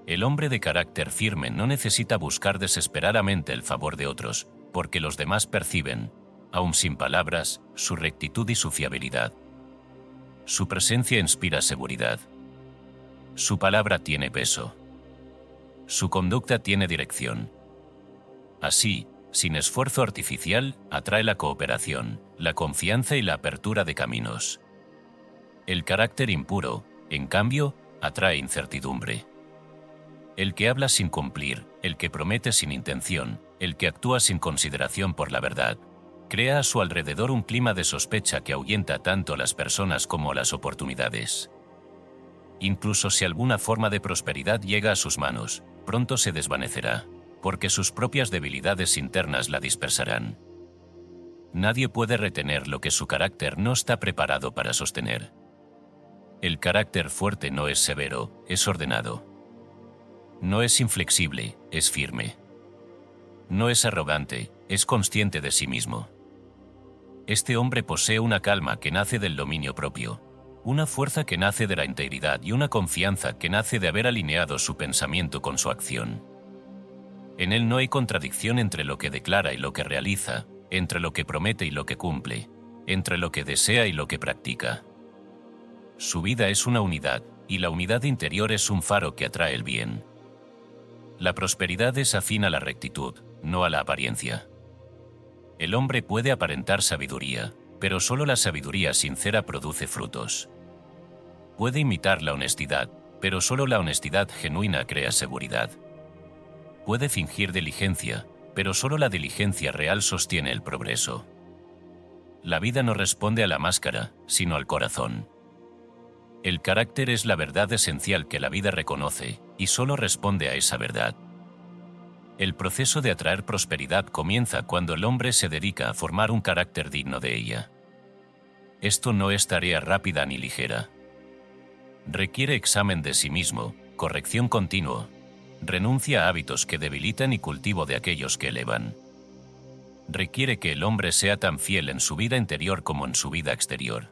El hombre de carácter firme no necesita buscar desesperadamente el favor de otros, porque los demás perciben, aun sin palabras, su rectitud y su fiabilidad. Su presencia inspira seguridad. Su palabra tiene peso. Su conducta tiene dirección. Así, sin esfuerzo artificial, atrae la cooperación, la confianza y la apertura de caminos. El carácter impuro, en cambio, atrae incertidumbre. El que habla sin cumplir, el que promete sin intención, el que actúa sin consideración por la verdad, crea a su alrededor un clima de sospecha que ahuyenta tanto a las personas como a las oportunidades. Incluso si alguna forma de prosperidad llega a sus manos, pronto se desvanecerá, porque sus propias debilidades internas la dispersarán. Nadie puede retener lo que su carácter no está preparado para sostener. El carácter fuerte no es severo, es ordenado. No es inflexible, es firme. No es arrogante, es consciente de sí mismo. Este hombre posee una calma que nace del dominio propio, una fuerza que nace de la integridad y una confianza que nace de haber alineado su pensamiento con su acción. En él no hay contradicción entre lo que declara y lo que realiza, entre lo que promete y lo que cumple, entre lo que desea y lo que practica. Su vida es una unidad, y la unidad interior es un faro que atrae el bien. La prosperidad es afín a la rectitud, no a la apariencia. El hombre puede aparentar sabiduría, pero solo la sabiduría sincera produce frutos. Puede imitar la honestidad, pero solo la honestidad genuina crea seguridad. Puede fingir diligencia, pero solo la diligencia real sostiene el progreso. La vida no responde a la máscara, sino al corazón. El carácter es la verdad esencial que la vida reconoce, y solo responde a esa verdad. El proceso de atraer prosperidad comienza cuando el hombre se dedica a formar un carácter digno de ella. Esto no es tarea rápida ni ligera. Requiere examen de sí mismo, corrección continua, renuncia a hábitos que debilitan y cultivo de aquellos que elevan. Requiere que el hombre sea tan fiel en su vida interior como en su vida exterior.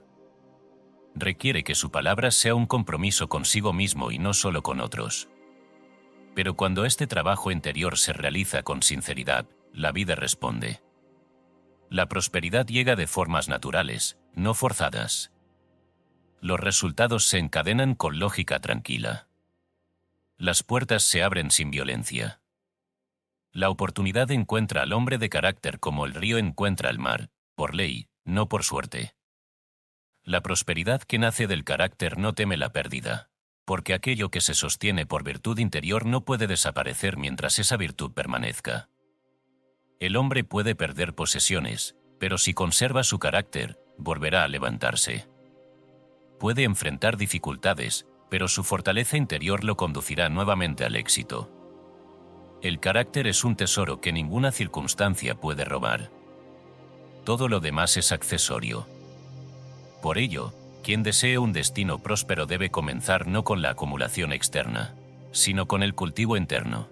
Requiere que su palabra sea un compromiso consigo mismo y no solo con otros. Pero cuando este trabajo interior se realiza con sinceridad, la vida responde. La prosperidad llega de formas naturales, no forzadas. Los resultados se encadenan con lógica tranquila. Las puertas se abren sin violencia. La oportunidad encuentra al hombre de carácter como el río encuentra el mar, por ley, no por suerte. La prosperidad que nace del carácter no teme la pérdida, porque aquello que se sostiene por virtud interior no puede desaparecer mientras esa virtud permanezca. El hombre puede perder posesiones, pero si conserva su carácter, volverá a levantarse. Puede enfrentar dificultades, pero su fortaleza interior lo conducirá nuevamente al éxito. El carácter es un tesoro que ninguna circunstancia puede robar. Todo lo demás es accesorio. Por ello, quien desee un destino próspero debe comenzar no con la acumulación externa, sino con el cultivo interno.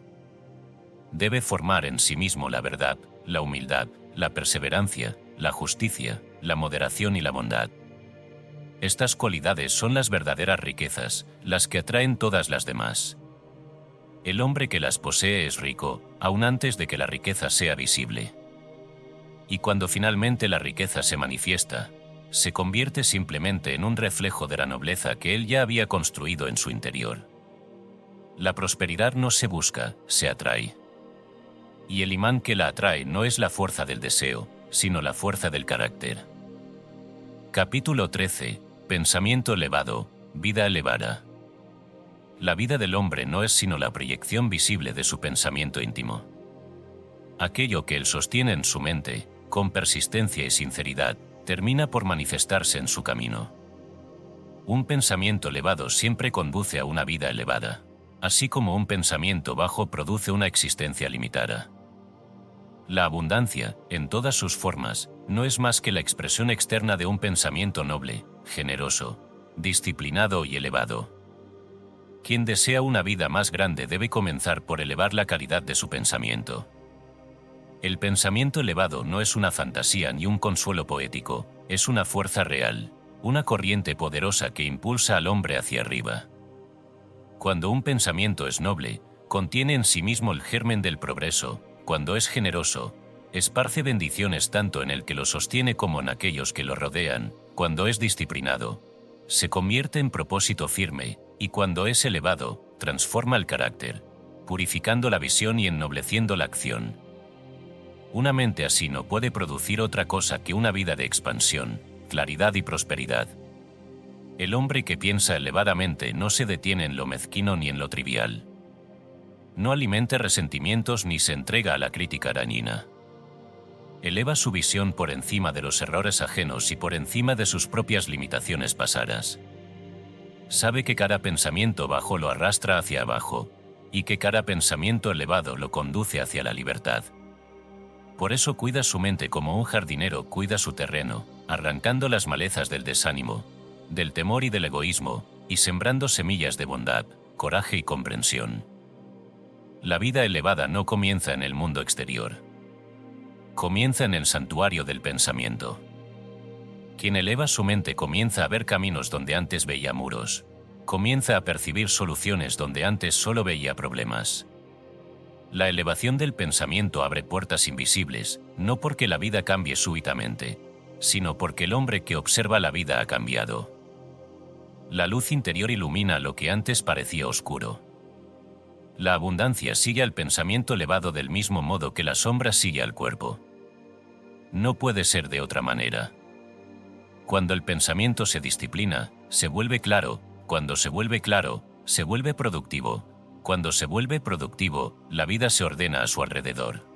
Debe formar en sí mismo la verdad, la humildad, la perseverancia, la justicia, la moderación y la bondad. Estas cualidades son las verdaderas riquezas, las que atraen todas las demás. El hombre que las posee es rico, aun antes de que la riqueza sea visible. Y cuando finalmente la riqueza se manifiesta, se convierte simplemente en un reflejo de la nobleza que él ya había construido en su interior. La prosperidad no se busca, se atrae. Y el imán que la atrae no es la fuerza del deseo, sino la fuerza del carácter. Capítulo 13. Pensamiento elevado, vida elevada. La vida del hombre no es sino la proyección visible de su pensamiento íntimo. Aquello que él sostiene en su mente, con persistencia y sinceridad, termina por manifestarse en su camino. Un pensamiento elevado siempre conduce a una vida elevada. así como un pensamiento bajo produce una existencia limitada. La abundancia, en todas sus formas, no es más que la expresión externa de un pensamiento noble, generoso, disciplinado y elevado. Quien desea una vida más grande debe comenzar por elevar la calidad de su pensamiento. El pensamiento elevado no es una fantasía ni un consuelo poético, es una fuerza real, una corriente poderosa que impulsa al hombre hacia arriba. Cuando un pensamiento es noble, contiene en sí mismo el germen del progreso. Cuando es generoso, esparce bendiciones tanto en el que lo sostiene como en aquellos que lo rodean. Cuando es disciplinado, se convierte en propósito firme, y cuando es elevado, transforma el carácter, purificando la visión y ennobleciendo la acción. Una mente así no puede producir otra cosa que una vida de expansión, claridad y prosperidad. El hombre que piensa elevadamente no se detiene en lo mezquino ni en lo trivial. No alimente resentimientos ni se entrega a la crítica dañina. Eleva su visión por encima de los errores ajenos y por encima de sus propias limitaciones pasadas. Sabe que cada pensamiento bajo lo arrastra hacia abajo, y que cada pensamiento elevado lo conduce hacia la libertad. Por eso cuida su mente como un jardinero cuida su terreno, arrancando las malezas del desánimo, del temor y del egoísmo, y sembrando semillas de bondad, coraje y comprensión. La vida elevada no comienza en el mundo exterior. Comienza en el santuario del pensamiento. Quien eleva su mente comienza a ver caminos donde antes veía muros. Comienza a percibir soluciones donde antes solo veía problemas. La elevación del pensamiento abre puertas invisibles, no porque la vida cambie súbitamente, sino porque el hombre que observa la vida ha cambiado. La luz interior ilumina lo que antes parecía oscuro. La abundancia sigue al pensamiento elevado del mismo modo que la sombra sigue al cuerpo. No puede ser de otra manera. Cuando el pensamiento se disciplina, se vuelve claro. Cuando se vuelve claro, se vuelve productivo. Cuando se vuelve productivo, la vida se ordena a su alrededor.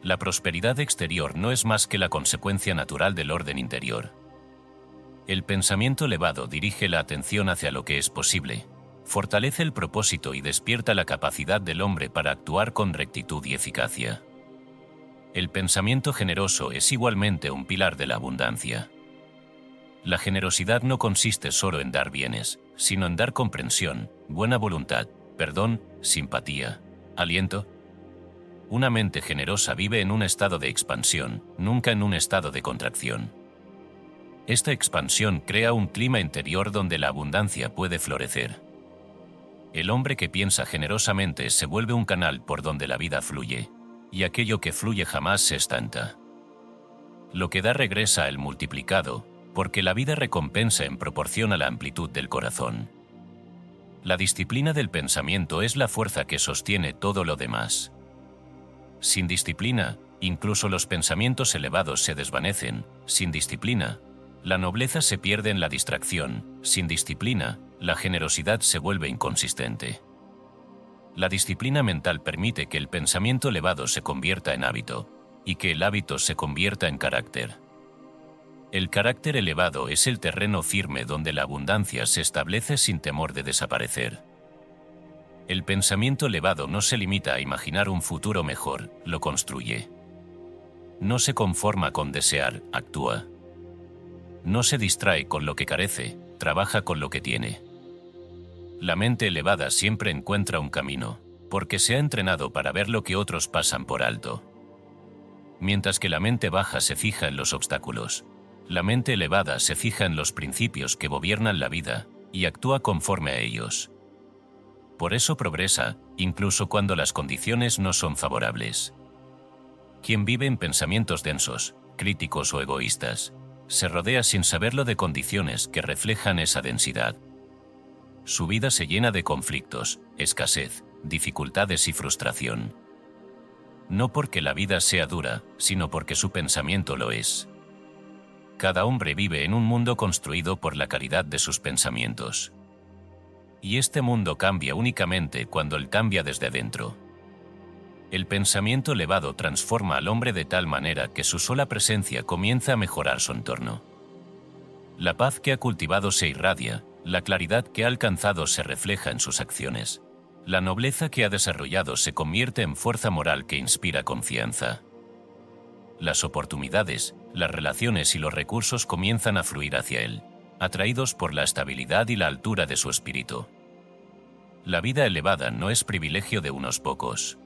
La prosperidad exterior no es más que la consecuencia natural del orden interior. El pensamiento elevado dirige la atención hacia lo que es posible, fortalece el propósito y despierta la capacidad del hombre para actuar con rectitud y eficacia. El pensamiento generoso es igualmente un pilar de la abundancia. La generosidad no consiste solo en dar bienes, sino en dar comprensión, buena voluntad, perdón, simpatía, aliento. Una mente generosa vive en un estado de expansión, nunca en un estado de contracción. Esta expansión crea un clima interior donde la abundancia puede florecer. El hombre que piensa generosamente se vuelve un canal por donde la vida fluye, y aquello que fluye jamás se estanca. Lo que da regresa el multiplicado, porque la vida recompensa en proporción a la amplitud del corazón. La disciplina del pensamiento es la fuerza que sostiene todo lo demás. Sin disciplina, incluso los pensamientos elevados se desvanecen. Sin disciplina, la nobleza se pierde en la distracción. Sin disciplina, la generosidad se vuelve inconsistente. La disciplina mental permite que el pensamiento elevado se convierta en hábito, y que el hábito se convierta en carácter. El carácter elevado es el terreno firme donde la abundancia se establece sin temor de desaparecer. El pensamiento elevado no se limita a imaginar un futuro mejor, lo construye. No se conforma con desear, actúa. No se distrae con lo que carece, trabaja con lo que tiene. La mente elevada siempre encuentra un camino, porque se ha entrenado para ver lo que otros pasan por alto. Mientras que la mente baja se fija en los obstáculos, la mente elevada se fija en los principios que gobiernan la vida y actúa conforme a ellos. Por eso progresa, incluso cuando las condiciones no son favorables. Quien vive en pensamientos densos, críticos o egoístas, se rodea sin saberlo de condiciones que reflejan esa densidad. Su vida se llena de conflictos, escasez, dificultades y frustración. No porque la vida sea dura, sino porque su pensamiento lo es. Cada hombre vive en un mundo construido por la calidad de sus pensamientos. Y este mundo cambia únicamente cuando él cambia desde adentro. El pensamiento elevado transforma al hombre de tal manera que su sola presencia comienza a mejorar su entorno. La paz que ha cultivado se irradia, la claridad que ha alcanzado se refleja en sus acciones, La nobleza que ha desarrollado se convierte en fuerza moral que inspira confianza. Las oportunidades, las relaciones y los recursos comienzan a fluir hacia él, atraídos por la estabilidad y la altura de su espíritu. La vida elevada no es privilegio de unos pocos.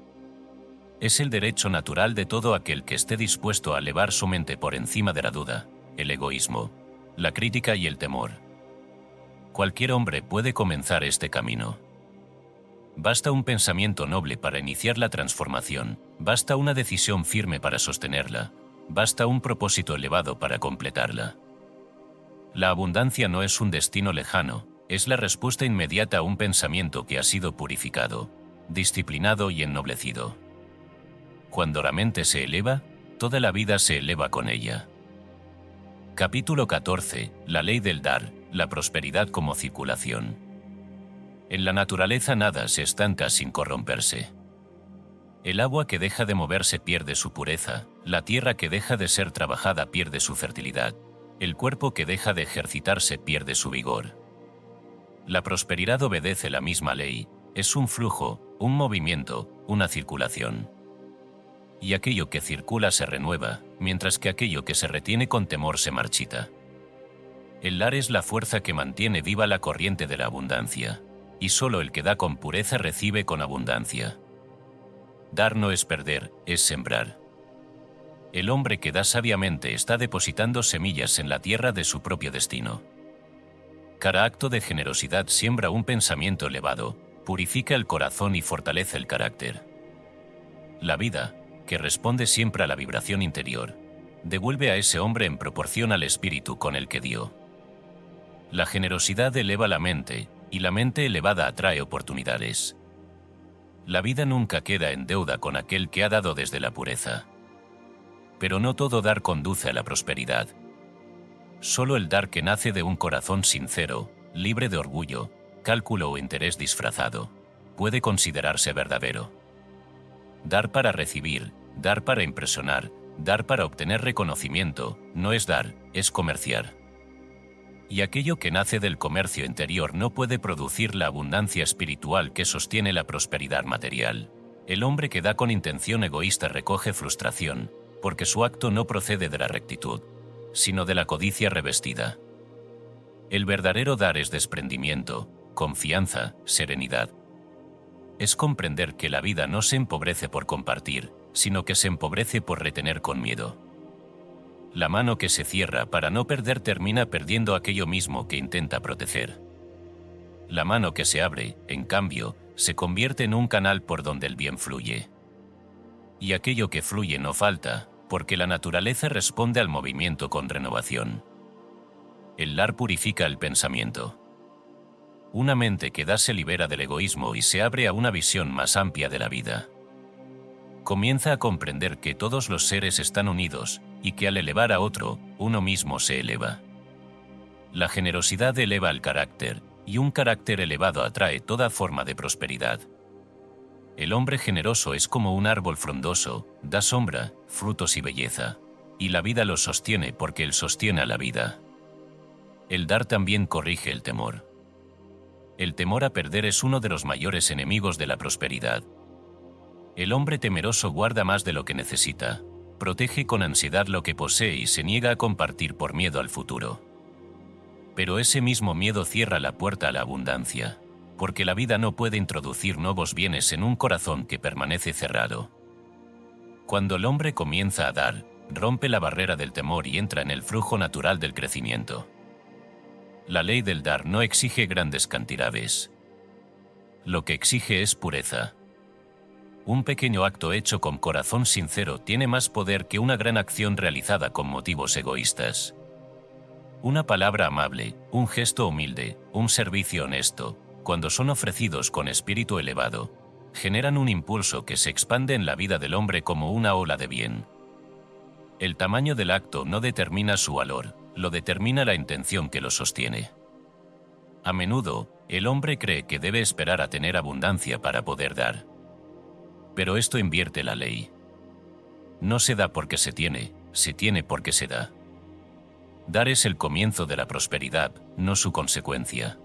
Es el derecho natural de todo aquel que esté dispuesto a elevar su mente por encima de la duda, el egoísmo, la crítica y el temor. Cualquier hombre puede comenzar este camino. Basta un pensamiento noble para iniciar la transformación, basta una decisión firme para sostenerla, basta un propósito elevado para completarla. La abundancia no es un destino lejano, es la respuesta inmediata a un pensamiento que ha sido purificado, disciplinado y ennoblecido. Cuando la mente se eleva, toda la vida se eleva con ella. Capítulo 14. La ley del dar, la prosperidad como circulación. En la naturaleza nada se estanca sin corromperse. El agua que deja de moverse pierde su pureza, la tierra que deja de ser trabajada pierde su fertilidad, el cuerpo que deja de ejercitarse pierde su vigor. La prosperidad obedece la misma ley, es un flujo, un movimiento, una circulación. Y aquello que circula se renueva, mientras que aquello que se retiene con temor se marchita. El dar es la fuerza que mantiene viva la corriente de la abundancia. Y solo el que da con pureza recibe con abundancia. Dar no es perder, es sembrar. El hombre que da sabiamente está depositando semillas en la tierra de su propio destino. Cada acto de generosidad siembra un pensamiento elevado, purifica el corazón y fortalece el carácter. La vida, que responde siempre a la vibración interior, devuelve a ese hombre en proporción al espíritu con el que dio. La generosidad eleva la mente, y la mente elevada atrae oportunidades. La vida nunca queda en deuda con aquel que ha dado desde la pureza. Pero no todo dar conduce a la prosperidad. Solo el dar que nace de un corazón sincero, libre de orgullo, cálculo o interés disfrazado, puede considerarse verdadero. Dar para recibir, dar para impresionar, dar para obtener reconocimiento, no es dar, es comerciar. Y aquello que nace del comercio interior no puede producir la abundancia espiritual que sostiene la prosperidad material. El hombre que da con intención egoísta recoge frustración, porque su acto no procede de la rectitud, sino de la codicia revestida. El verdadero dar es desprendimiento, confianza, serenidad. Es comprender que la vida no se empobrece por compartir, sino que se empobrece por retener con miedo. La mano que se cierra para no perder termina perdiendo aquello mismo que intenta proteger. La mano que se abre, en cambio, se convierte en un canal por donde el bien fluye. Y aquello que fluye no falta, porque la naturaleza responde al movimiento con renovación. El dar purifica el pensamiento. Una mente que da se libera del egoísmo y se abre a una visión más amplia de la vida. Comienza a comprender que todos los seres están unidos, y que al elevar a otro, uno mismo se eleva. La generosidad eleva el carácter, y un carácter elevado atrae toda forma de prosperidad. El hombre generoso es como un árbol frondoso, da sombra, frutos y belleza, y la vida los sostiene porque él sostiene a la vida. El dar también corrige el temor. El temor a perder es uno de los mayores enemigos de la prosperidad. El hombre temeroso guarda más de lo que necesita, protege con ansiedad lo que posee y se niega a compartir por miedo al futuro. Pero ese mismo miedo cierra la puerta a la abundancia, porque la vida no puede introducir nuevos bienes en un corazón que permanece cerrado. Cuando el hombre comienza a dar, rompe la barrera del temor y entra en el flujo natural del crecimiento. La ley del dar no exige grandes cantidades. Lo que exige es pureza. Un pequeño acto hecho con corazón sincero tiene más poder que una gran acción realizada con motivos egoístas. Una palabra amable, un gesto humilde, un servicio honesto, cuando son ofrecidos con espíritu elevado, generan un impulso que se expande en la vida del hombre como una ola de bien. El tamaño del acto no determina su valor, lo determina la intención que lo sostiene. A menudo, el hombre cree que debe esperar a tener abundancia para poder dar. Pero esto invierte la ley. No se da porque se tiene porque se da. Dar es el comienzo de la prosperidad, no su consecuencia.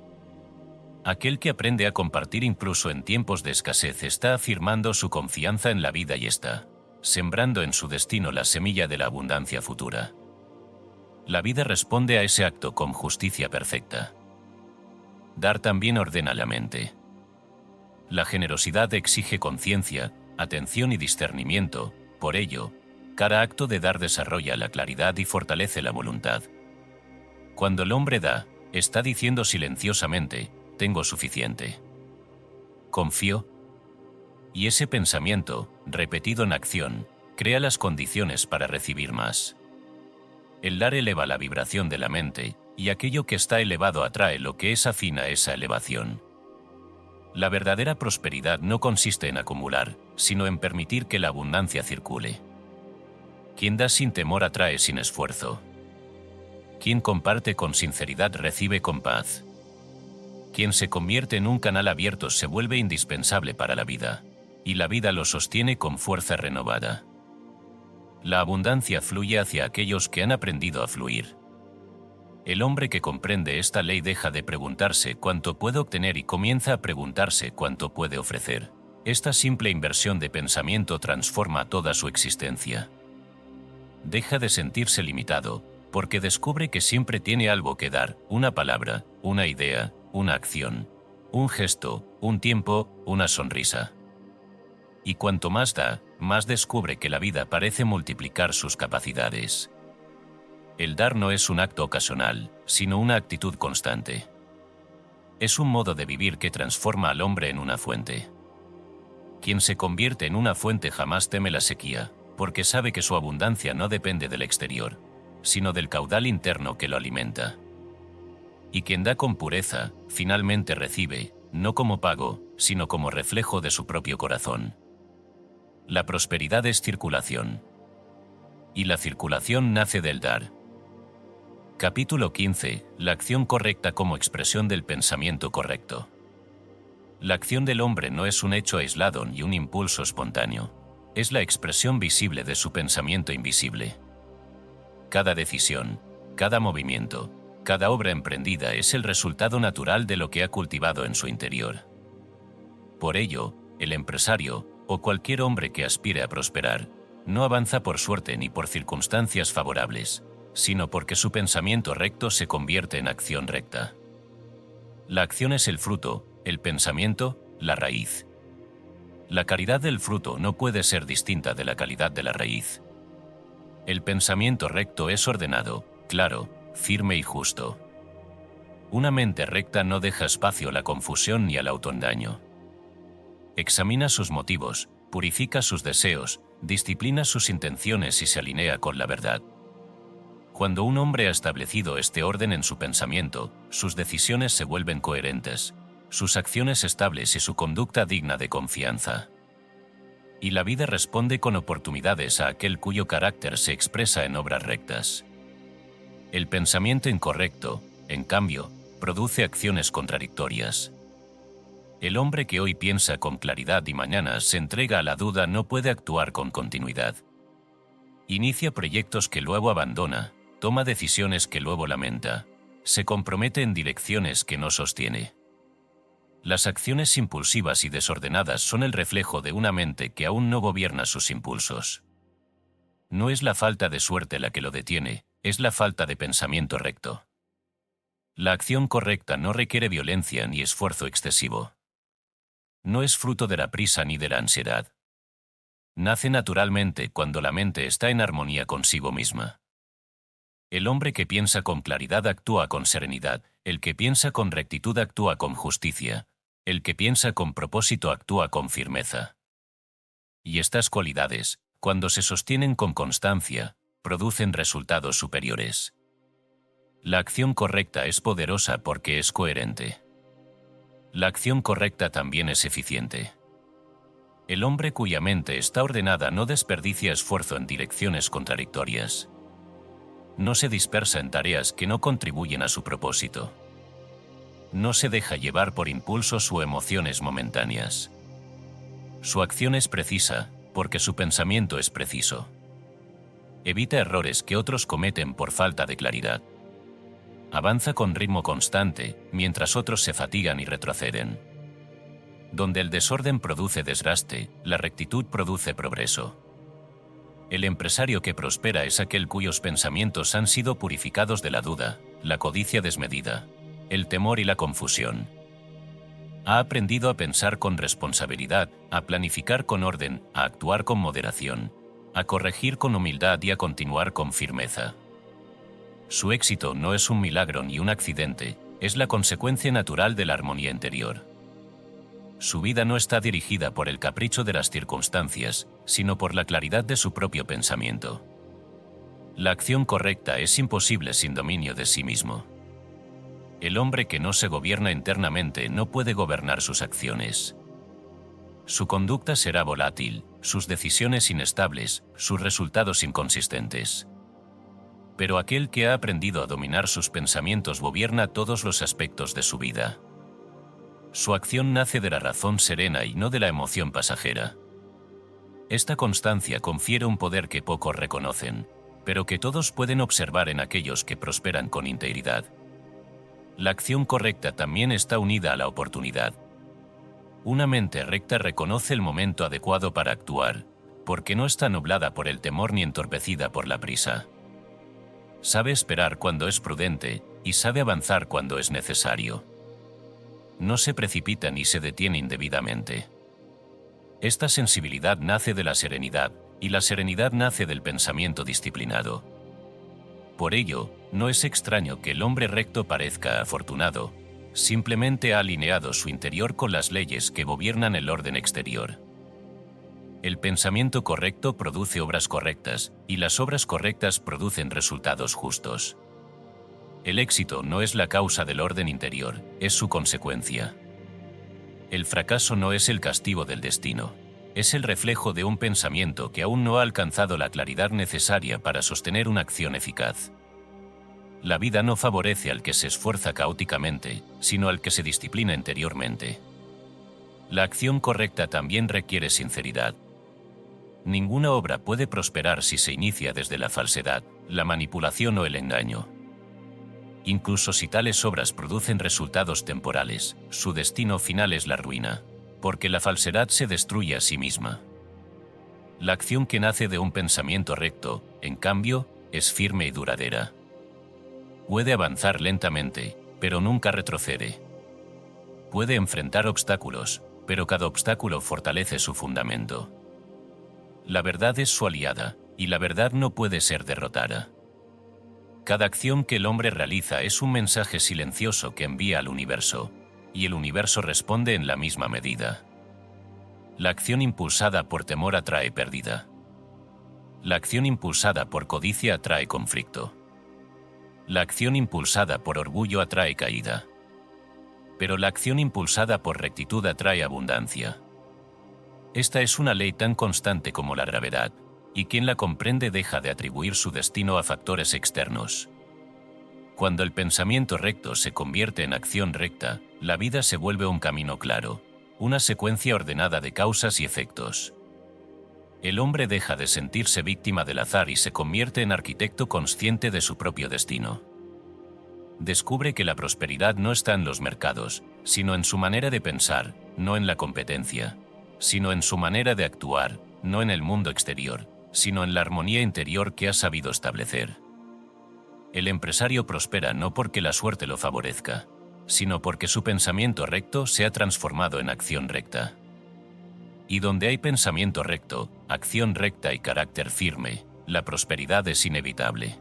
Aquel que aprende a compartir incluso en tiempos de escasez está afirmando su confianza en la vida y está sembrando en su destino la semilla de la abundancia futura. La vida responde a ese acto con justicia perfecta. Dar también ordena la mente. La generosidad exige conciencia, atención y discernimiento, por ello, cada acto de dar desarrolla la claridad y fortalece la voluntad. Cuando el hombre da, está diciendo silenciosamente, tengo suficiente. Confío. Y ese pensamiento, repetido en acción, crea las condiciones para recibir más. El dar eleva la vibración de la mente, y aquello que está elevado atrae lo que es afín a esa elevación. La verdadera prosperidad no consiste en acumular, sino en permitir que la abundancia circule. Quien da sin temor atrae sin esfuerzo. Quien comparte con sinceridad recibe con paz. Quien se convierte en un canal abierto se vuelve indispensable para la vida, y la vida lo sostiene con fuerza renovada. La abundancia fluye hacia aquellos que han aprendido a fluir. El hombre que comprende esta ley deja de preguntarse cuánto puede obtener y comienza a preguntarse cuánto puede ofrecer. Esta simple inversión de pensamiento transforma toda su existencia. Deja de sentirse limitado, porque descubre que siempre tiene algo que dar, una palabra, una idea, una acción, un gesto, un tiempo, una sonrisa. Y cuanto más da, más descubre que la vida parece multiplicar sus capacidades. El dar no es un acto ocasional, sino una actitud constante. Es un modo de vivir que transforma al hombre en una fuente. Quien se convierte en una fuente jamás teme la sequía, porque sabe que su abundancia no depende del exterior, sino del caudal interno que lo alimenta. Y quien da con pureza, finalmente recibe, no como pago, sino como reflejo de su propio corazón. La prosperidad es circulación. Y la circulación nace del dar. Capítulo 15. La acción correcta como expresión del pensamiento correcto. La acción del hombre no es un hecho aislado ni un impulso espontáneo. Es la expresión visible de su pensamiento invisible. Cada decisión, cada movimiento, cada obra emprendida es el resultado natural de lo que ha cultivado en su interior. Por ello, el empresario, o cualquier hombre que aspire a prosperar, no avanza por suerte ni por circunstancias favorables, sino porque su pensamiento recto se convierte en acción recta. La acción es el fruto, el pensamiento, la raíz. La calidad del fruto no puede ser distinta de la calidad de la raíz. El pensamiento recto es ordenado, claro, firme y justo. Una mente recta no deja espacio a la confusión ni al autoengaño. Examina sus motivos, purifica sus deseos, disciplina sus intenciones y se alinea con la verdad. Cuando un hombre ha establecido este orden en su pensamiento, sus decisiones se vuelven coherentes, sus acciones estables y su conducta digna de confianza. Y la vida responde con oportunidades a aquel cuyo carácter se expresa en obras rectas. El pensamiento incorrecto, en cambio, produce acciones contradictorias. El hombre que hoy piensa con claridad y mañana se entrega a la duda no puede actuar con continuidad. Inicia proyectos que luego abandona, toma decisiones que luego lamenta, se compromete en direcciones que no sostiene. Las acciones impulsivas y desordenadas son el reflejo de una mente que aún no gobierna sus impulsos. No es la falta de suerte la que lo detiene, es la falta de pensamiento recto. La acción correcta no requiere violencia ni esfuerzo excesivo. No es fruto de la prisa ni de la ansiedad. Nace naturalmente cuando la mente está en armonía consigo misma. El hombre que piensa con claridad actúa con serenidad, el que piensa con rectitud actúa con justicia, el que piensa con propósito actúa con firmeza. Y estas cualidades, cuando se sostienen con constancia, producen resultados superiores. La acción correcta es poderosa porque es coherente. La acción correcta también es eficiente. El hombre cuya mente está ordenada no desperdicia esfuerzo en direcciones contradictorias. No se dispersa en tareas que no contribuyen a su propósito. No se deja llevar por impulsos o emociones momentáneas. Su acción es precisa, porque su pensamiento es preciso. Evita errores que otros cometen por falta de claridad. avanza con ritmo constante, mientras otros se fatigan y retroceden. Donde el desorden produce desgaste, la rectitud produce progreso. El empresario que prospera es aquel cuyos pensamientos han sido purificados de la duda, la codicia desmedida, el temor y la confusión. Ha aprendido a pensar con responsabilidad, a planificar con orden, a actuar con moderación, a corregir con humildad y a continuar con firmeza. Su éxito no es un milagro ni un accidente, es la consecuencia natural de la armonía interior. Su vida no está dirigida por el capricho de las circunstancias, sino por la claridad de su propio pensamiento. La acción correcta es imposible sin dominio de sí mismo. El hombre que no se gobierna internamente no puede gobernar sus acciones. Su conducta será volátil, sus decisiones inestables, sus resultados inconsistentes. Pero aquel que ha aprendido a dominar sus pensamientos gobierna todos los aspectos de su vida. Su acción nace de la razón serena y no de la emoción pasajera. Esta constancia confiere un poder que pocos reconocen, pero que todos pueden observar en aquellos que prosperan con integridad. La acción correcta también está unida a la oportunidad. Una mente recta reconoce el momento adecuado para actuar, porque no está nublada por el temor ni entorpecida por la prisa. Sabe esperar cuando es prudente y sabe avanzar cuando es necesario. No se precipita ni se detiene indebidamente. Esta sensibilidad nace de la serenidad, y la serenidad nace del pensamiento disciplinado. Por ello, no es extraño que el hombre recto parezca afortunado, simplemente ha alineado su interior con las leyes que gobiernan el orden exterior. El pensamiento correcto produce obras correctas, y las obras correctas producen resultados justos. El éxito no es la causa del orden interior, es su consecuencia. El fracaso no es el castigo del destino, es el reflejo de un pensamiento que aún no ha alcanzado la claridad necesaria para sostener una acción eficaz. La vida no favorece al que se esfuerza caóticamente, sino al que se disciplina interiormente. La acción correcta también requiere sinceridad. Ninguna obra puede prosperar si se inicia desde la falsedad, la manipulación o el engaño. Incluso si tales obras producen resultados temporales, su destino final es la ruina, porque la falsedad se destruye a sí misma. La acción que nace de un pensamiento recto, en cambio, es firme y duradera. Puede avanzar lentamente, pero nunca retrocede. Puede enfrentar obstáculos, pero cada obstáculo fortalece su fundamento. La verdad es su aliada, y la verdad no puede ser derrotada. Cada acción que el hombre realiza es un mensaje silencioso que envía al universo, y el universo responde en la misma medida. La acción impulsada por temor atrae pérdida. La acción impulsada por codicia atrae conflicto. La acción impulsada por orgullo atrae caída. Pero la acción impulsada por rectitud atrae abundancia. Esta es una ley tan constante como la gravedad, y quien la comprende deja de atribuir su destino a factores externos. Cuando el pensamiento recto se convierte en acción recta, la vida se vuelve un camino claro, una secuencia ordenada de causas y efectos. El hombre deja de sentirse víctima del azar y se convierte en arquitecto consciente de su propio destino. Descubre que la prosperidad no está en los mercados, sino en su manera de pensar, no en la competencia, sino en su manera de actuar, no en el mundo exterior, sino en la armonía interior que ha sabido establecer. El empresario prospera no porque la suerte lo favorezca, sino porque su pensamiento recto se ha transformado en acción recta. Y donde hay pensamiento recto, acción recta y carácter firme, la prosperidad es inevitable.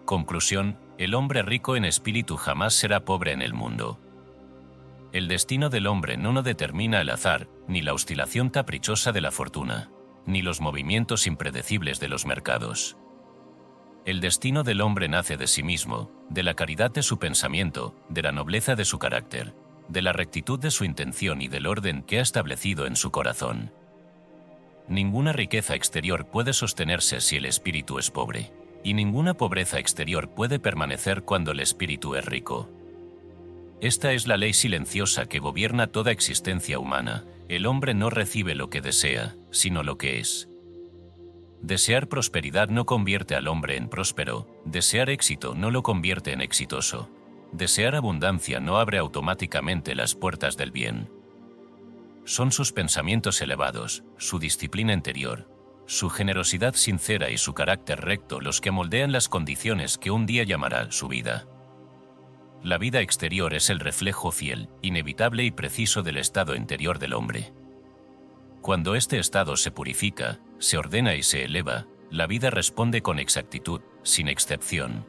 Conclusión: el hombre rico en espíritu jamás será pobre en el mundo. El destino del hombre no lo determina el azar, ni la oscilación caprichosa de la fortuna, ni los movimientos impredecibles de los mercados. El destino del hombre nace de sí mismo, de la caridad de su pensamiento, de la nobleza de su carácter, de la rectitud de su intención y del orden que ha establecido en su corazón. Ninguna riqueza exterior puede sostenerse si el espíritu es pobre, y ninguna pobreza exterior puede permanecer cuando el espíritu es rico. Esta es la ley silenciosa que gobierna toda existencia humana. El hombre no recibe lo que desea, sino lo que es. Desear prosperidad no convierte al hombre en próspero, desear éxito no lo convierte en exitoso. Desear abundancia no abre automáticamente las puertas del bien. Son sus pensamientos elevados, su disciplina interior, su generosidad sincera y su carácter recto los que moldean las condiciones que un día llamará su vida. La vida exterior es el reflejo fiel, inevitable y preciso del estado interior del hombre. Cuando este estado se purifica, se ordena y se eleva, la vida responde con exactitud, sin excepción.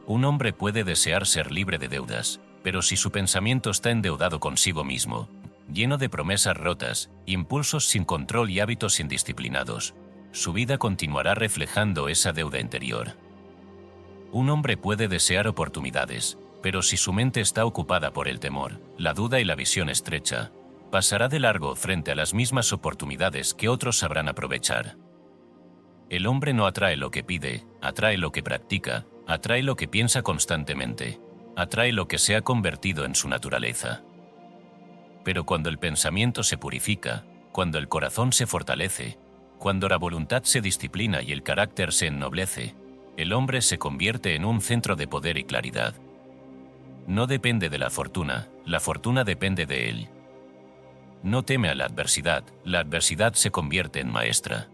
Un hombre puede desear ser libre de deudas, pero si su pensamiento está endeudado consigo mismo, lleno de promesas rotas, impulsos sin control y hábitos indisciplinados, su vida continuará reflejando esa deuda interior. Un hombre puede desear oportunidades, pero si su mente está ocupada por el temor, la duda y la visión estrecha, pasará de largo frente a las mismas oportunidades que otros sabrán aprovechar. El hombre no atrae lo que pide, atrae lo que practica, atrae lo que piensa constantemente, atrae lo que se ha convertido en su naturaleza. Pero cuando el pensamiento se purifica, cuando el corazón se fortalece, cuando la voluntad se disciplina y el carácter se ennoblece, el hombre se convierte en un centro de poder y claridad. No depende de la fortuna depende de él. No teme a la adversidad se convierte en maestra.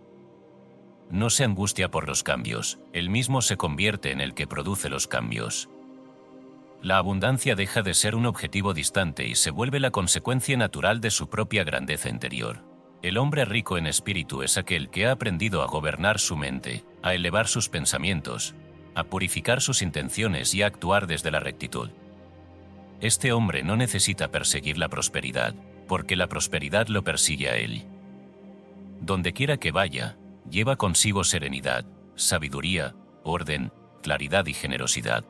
No se angustia por los cambios, él mismo se convierte en el que produce los cambios. La abundancia deja de ser un objetivo distante y se vuelve la consecuencia natural de su propia grandeza interior. El hombre rico en espíritu es aquel que ha aprendido a gobernar su mente, a elevar sus pensamientos, a purificar sus intenciones y a actuar desde la rectitud. Este hombre no necesita perseguir la prosperidad, porque la prosperidad lo persigue a él. Donde quiera que vaya, lleva consigo serenidad, sabiduría, orden, claridad y generosidad.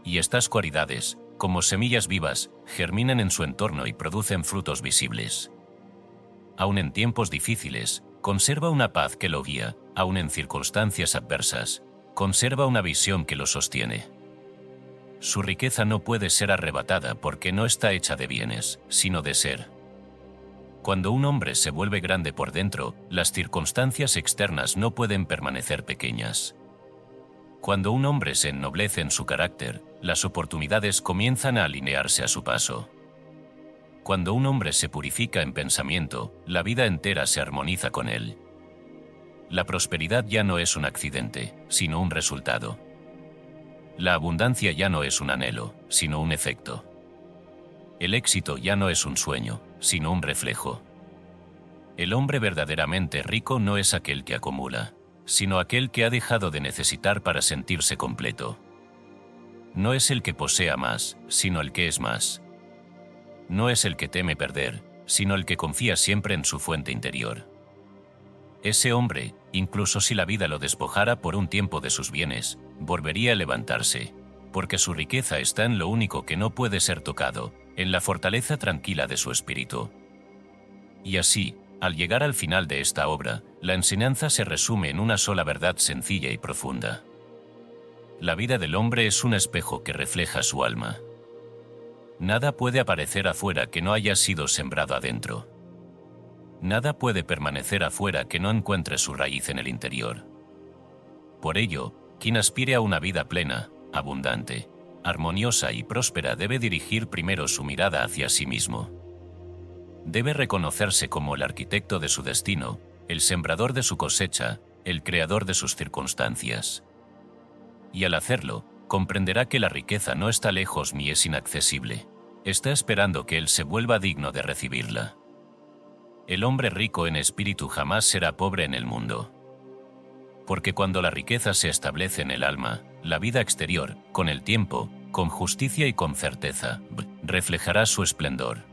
Y estas cualidades, como semillas vivas, germinan en su entorno y producen frutos visibles. Aun en tiempos difíciles, conserva una paz que lo guía, aun en circunstancias adversas, conserva una visión que lo sostiene. Su riqueza no puede ser arrebatada porque no está hecha de bienes, sino de ser. Cuando un hombre se vuelve grande por dentro, las circunstancias externas no pueden permanecer pequeñas. Cuando un hombre se ennoblece en su carácter, las oportunidades comienzan a alinearse a su paso. Cuando un hombre se purifica en pensamiento, la vida entera se armoniza con él. La prosperidad ya no es un accidente, sino un resultado. La abundancia ya no es un anhelo, sino un efecto. El éxito ya no es un sueño, sino un reflejo. El hombre verdaderamente rico no es aquel que acumula, sino aquel que ha dejado de necesitar para sentirse completo. No es el que posea más, sino el que es más. No es el que teme perder, sino el que confía siempre en su fuente interior. Ese hombre, incluso si la vida lo despojara por un tiempo de sus bienes, volvería a levantarse, porque su riqueza está en lo único que no puede ser tocado, en la fortaleza tranquila de su espíritu. Y así, al llegar al final de esta obra, la enseñanza se resume en una sola verdad sencilla y profunda. La vida del hombre es un espejo que refleja su alma. Nada puede aparecer afuera que no haya sido sembrado adentro. Nada puede permanecer afuera que no encuentre su raíz en el interior. Por ello, quien aspire a una vida plena, abundante, armoniosa y próspera debe dirigir primero su mirada hacia sí mismo. Debe reconocerse como el arquitecto de su destino, el sembrador de su cosecha, el creador de sus circunstancias. Y al hacerlo, comprenderá que la riqueza no está lejos ni es inaccesible. Está esperando que él se vuelva digno de recibirla. El hombre rico en espíritu jamás será pobre en el mundo. Porque cuando la riqueza se establece en el alma, la vida exterior, con el tiempo, con justicia y con certeza, reflejará su esplendor.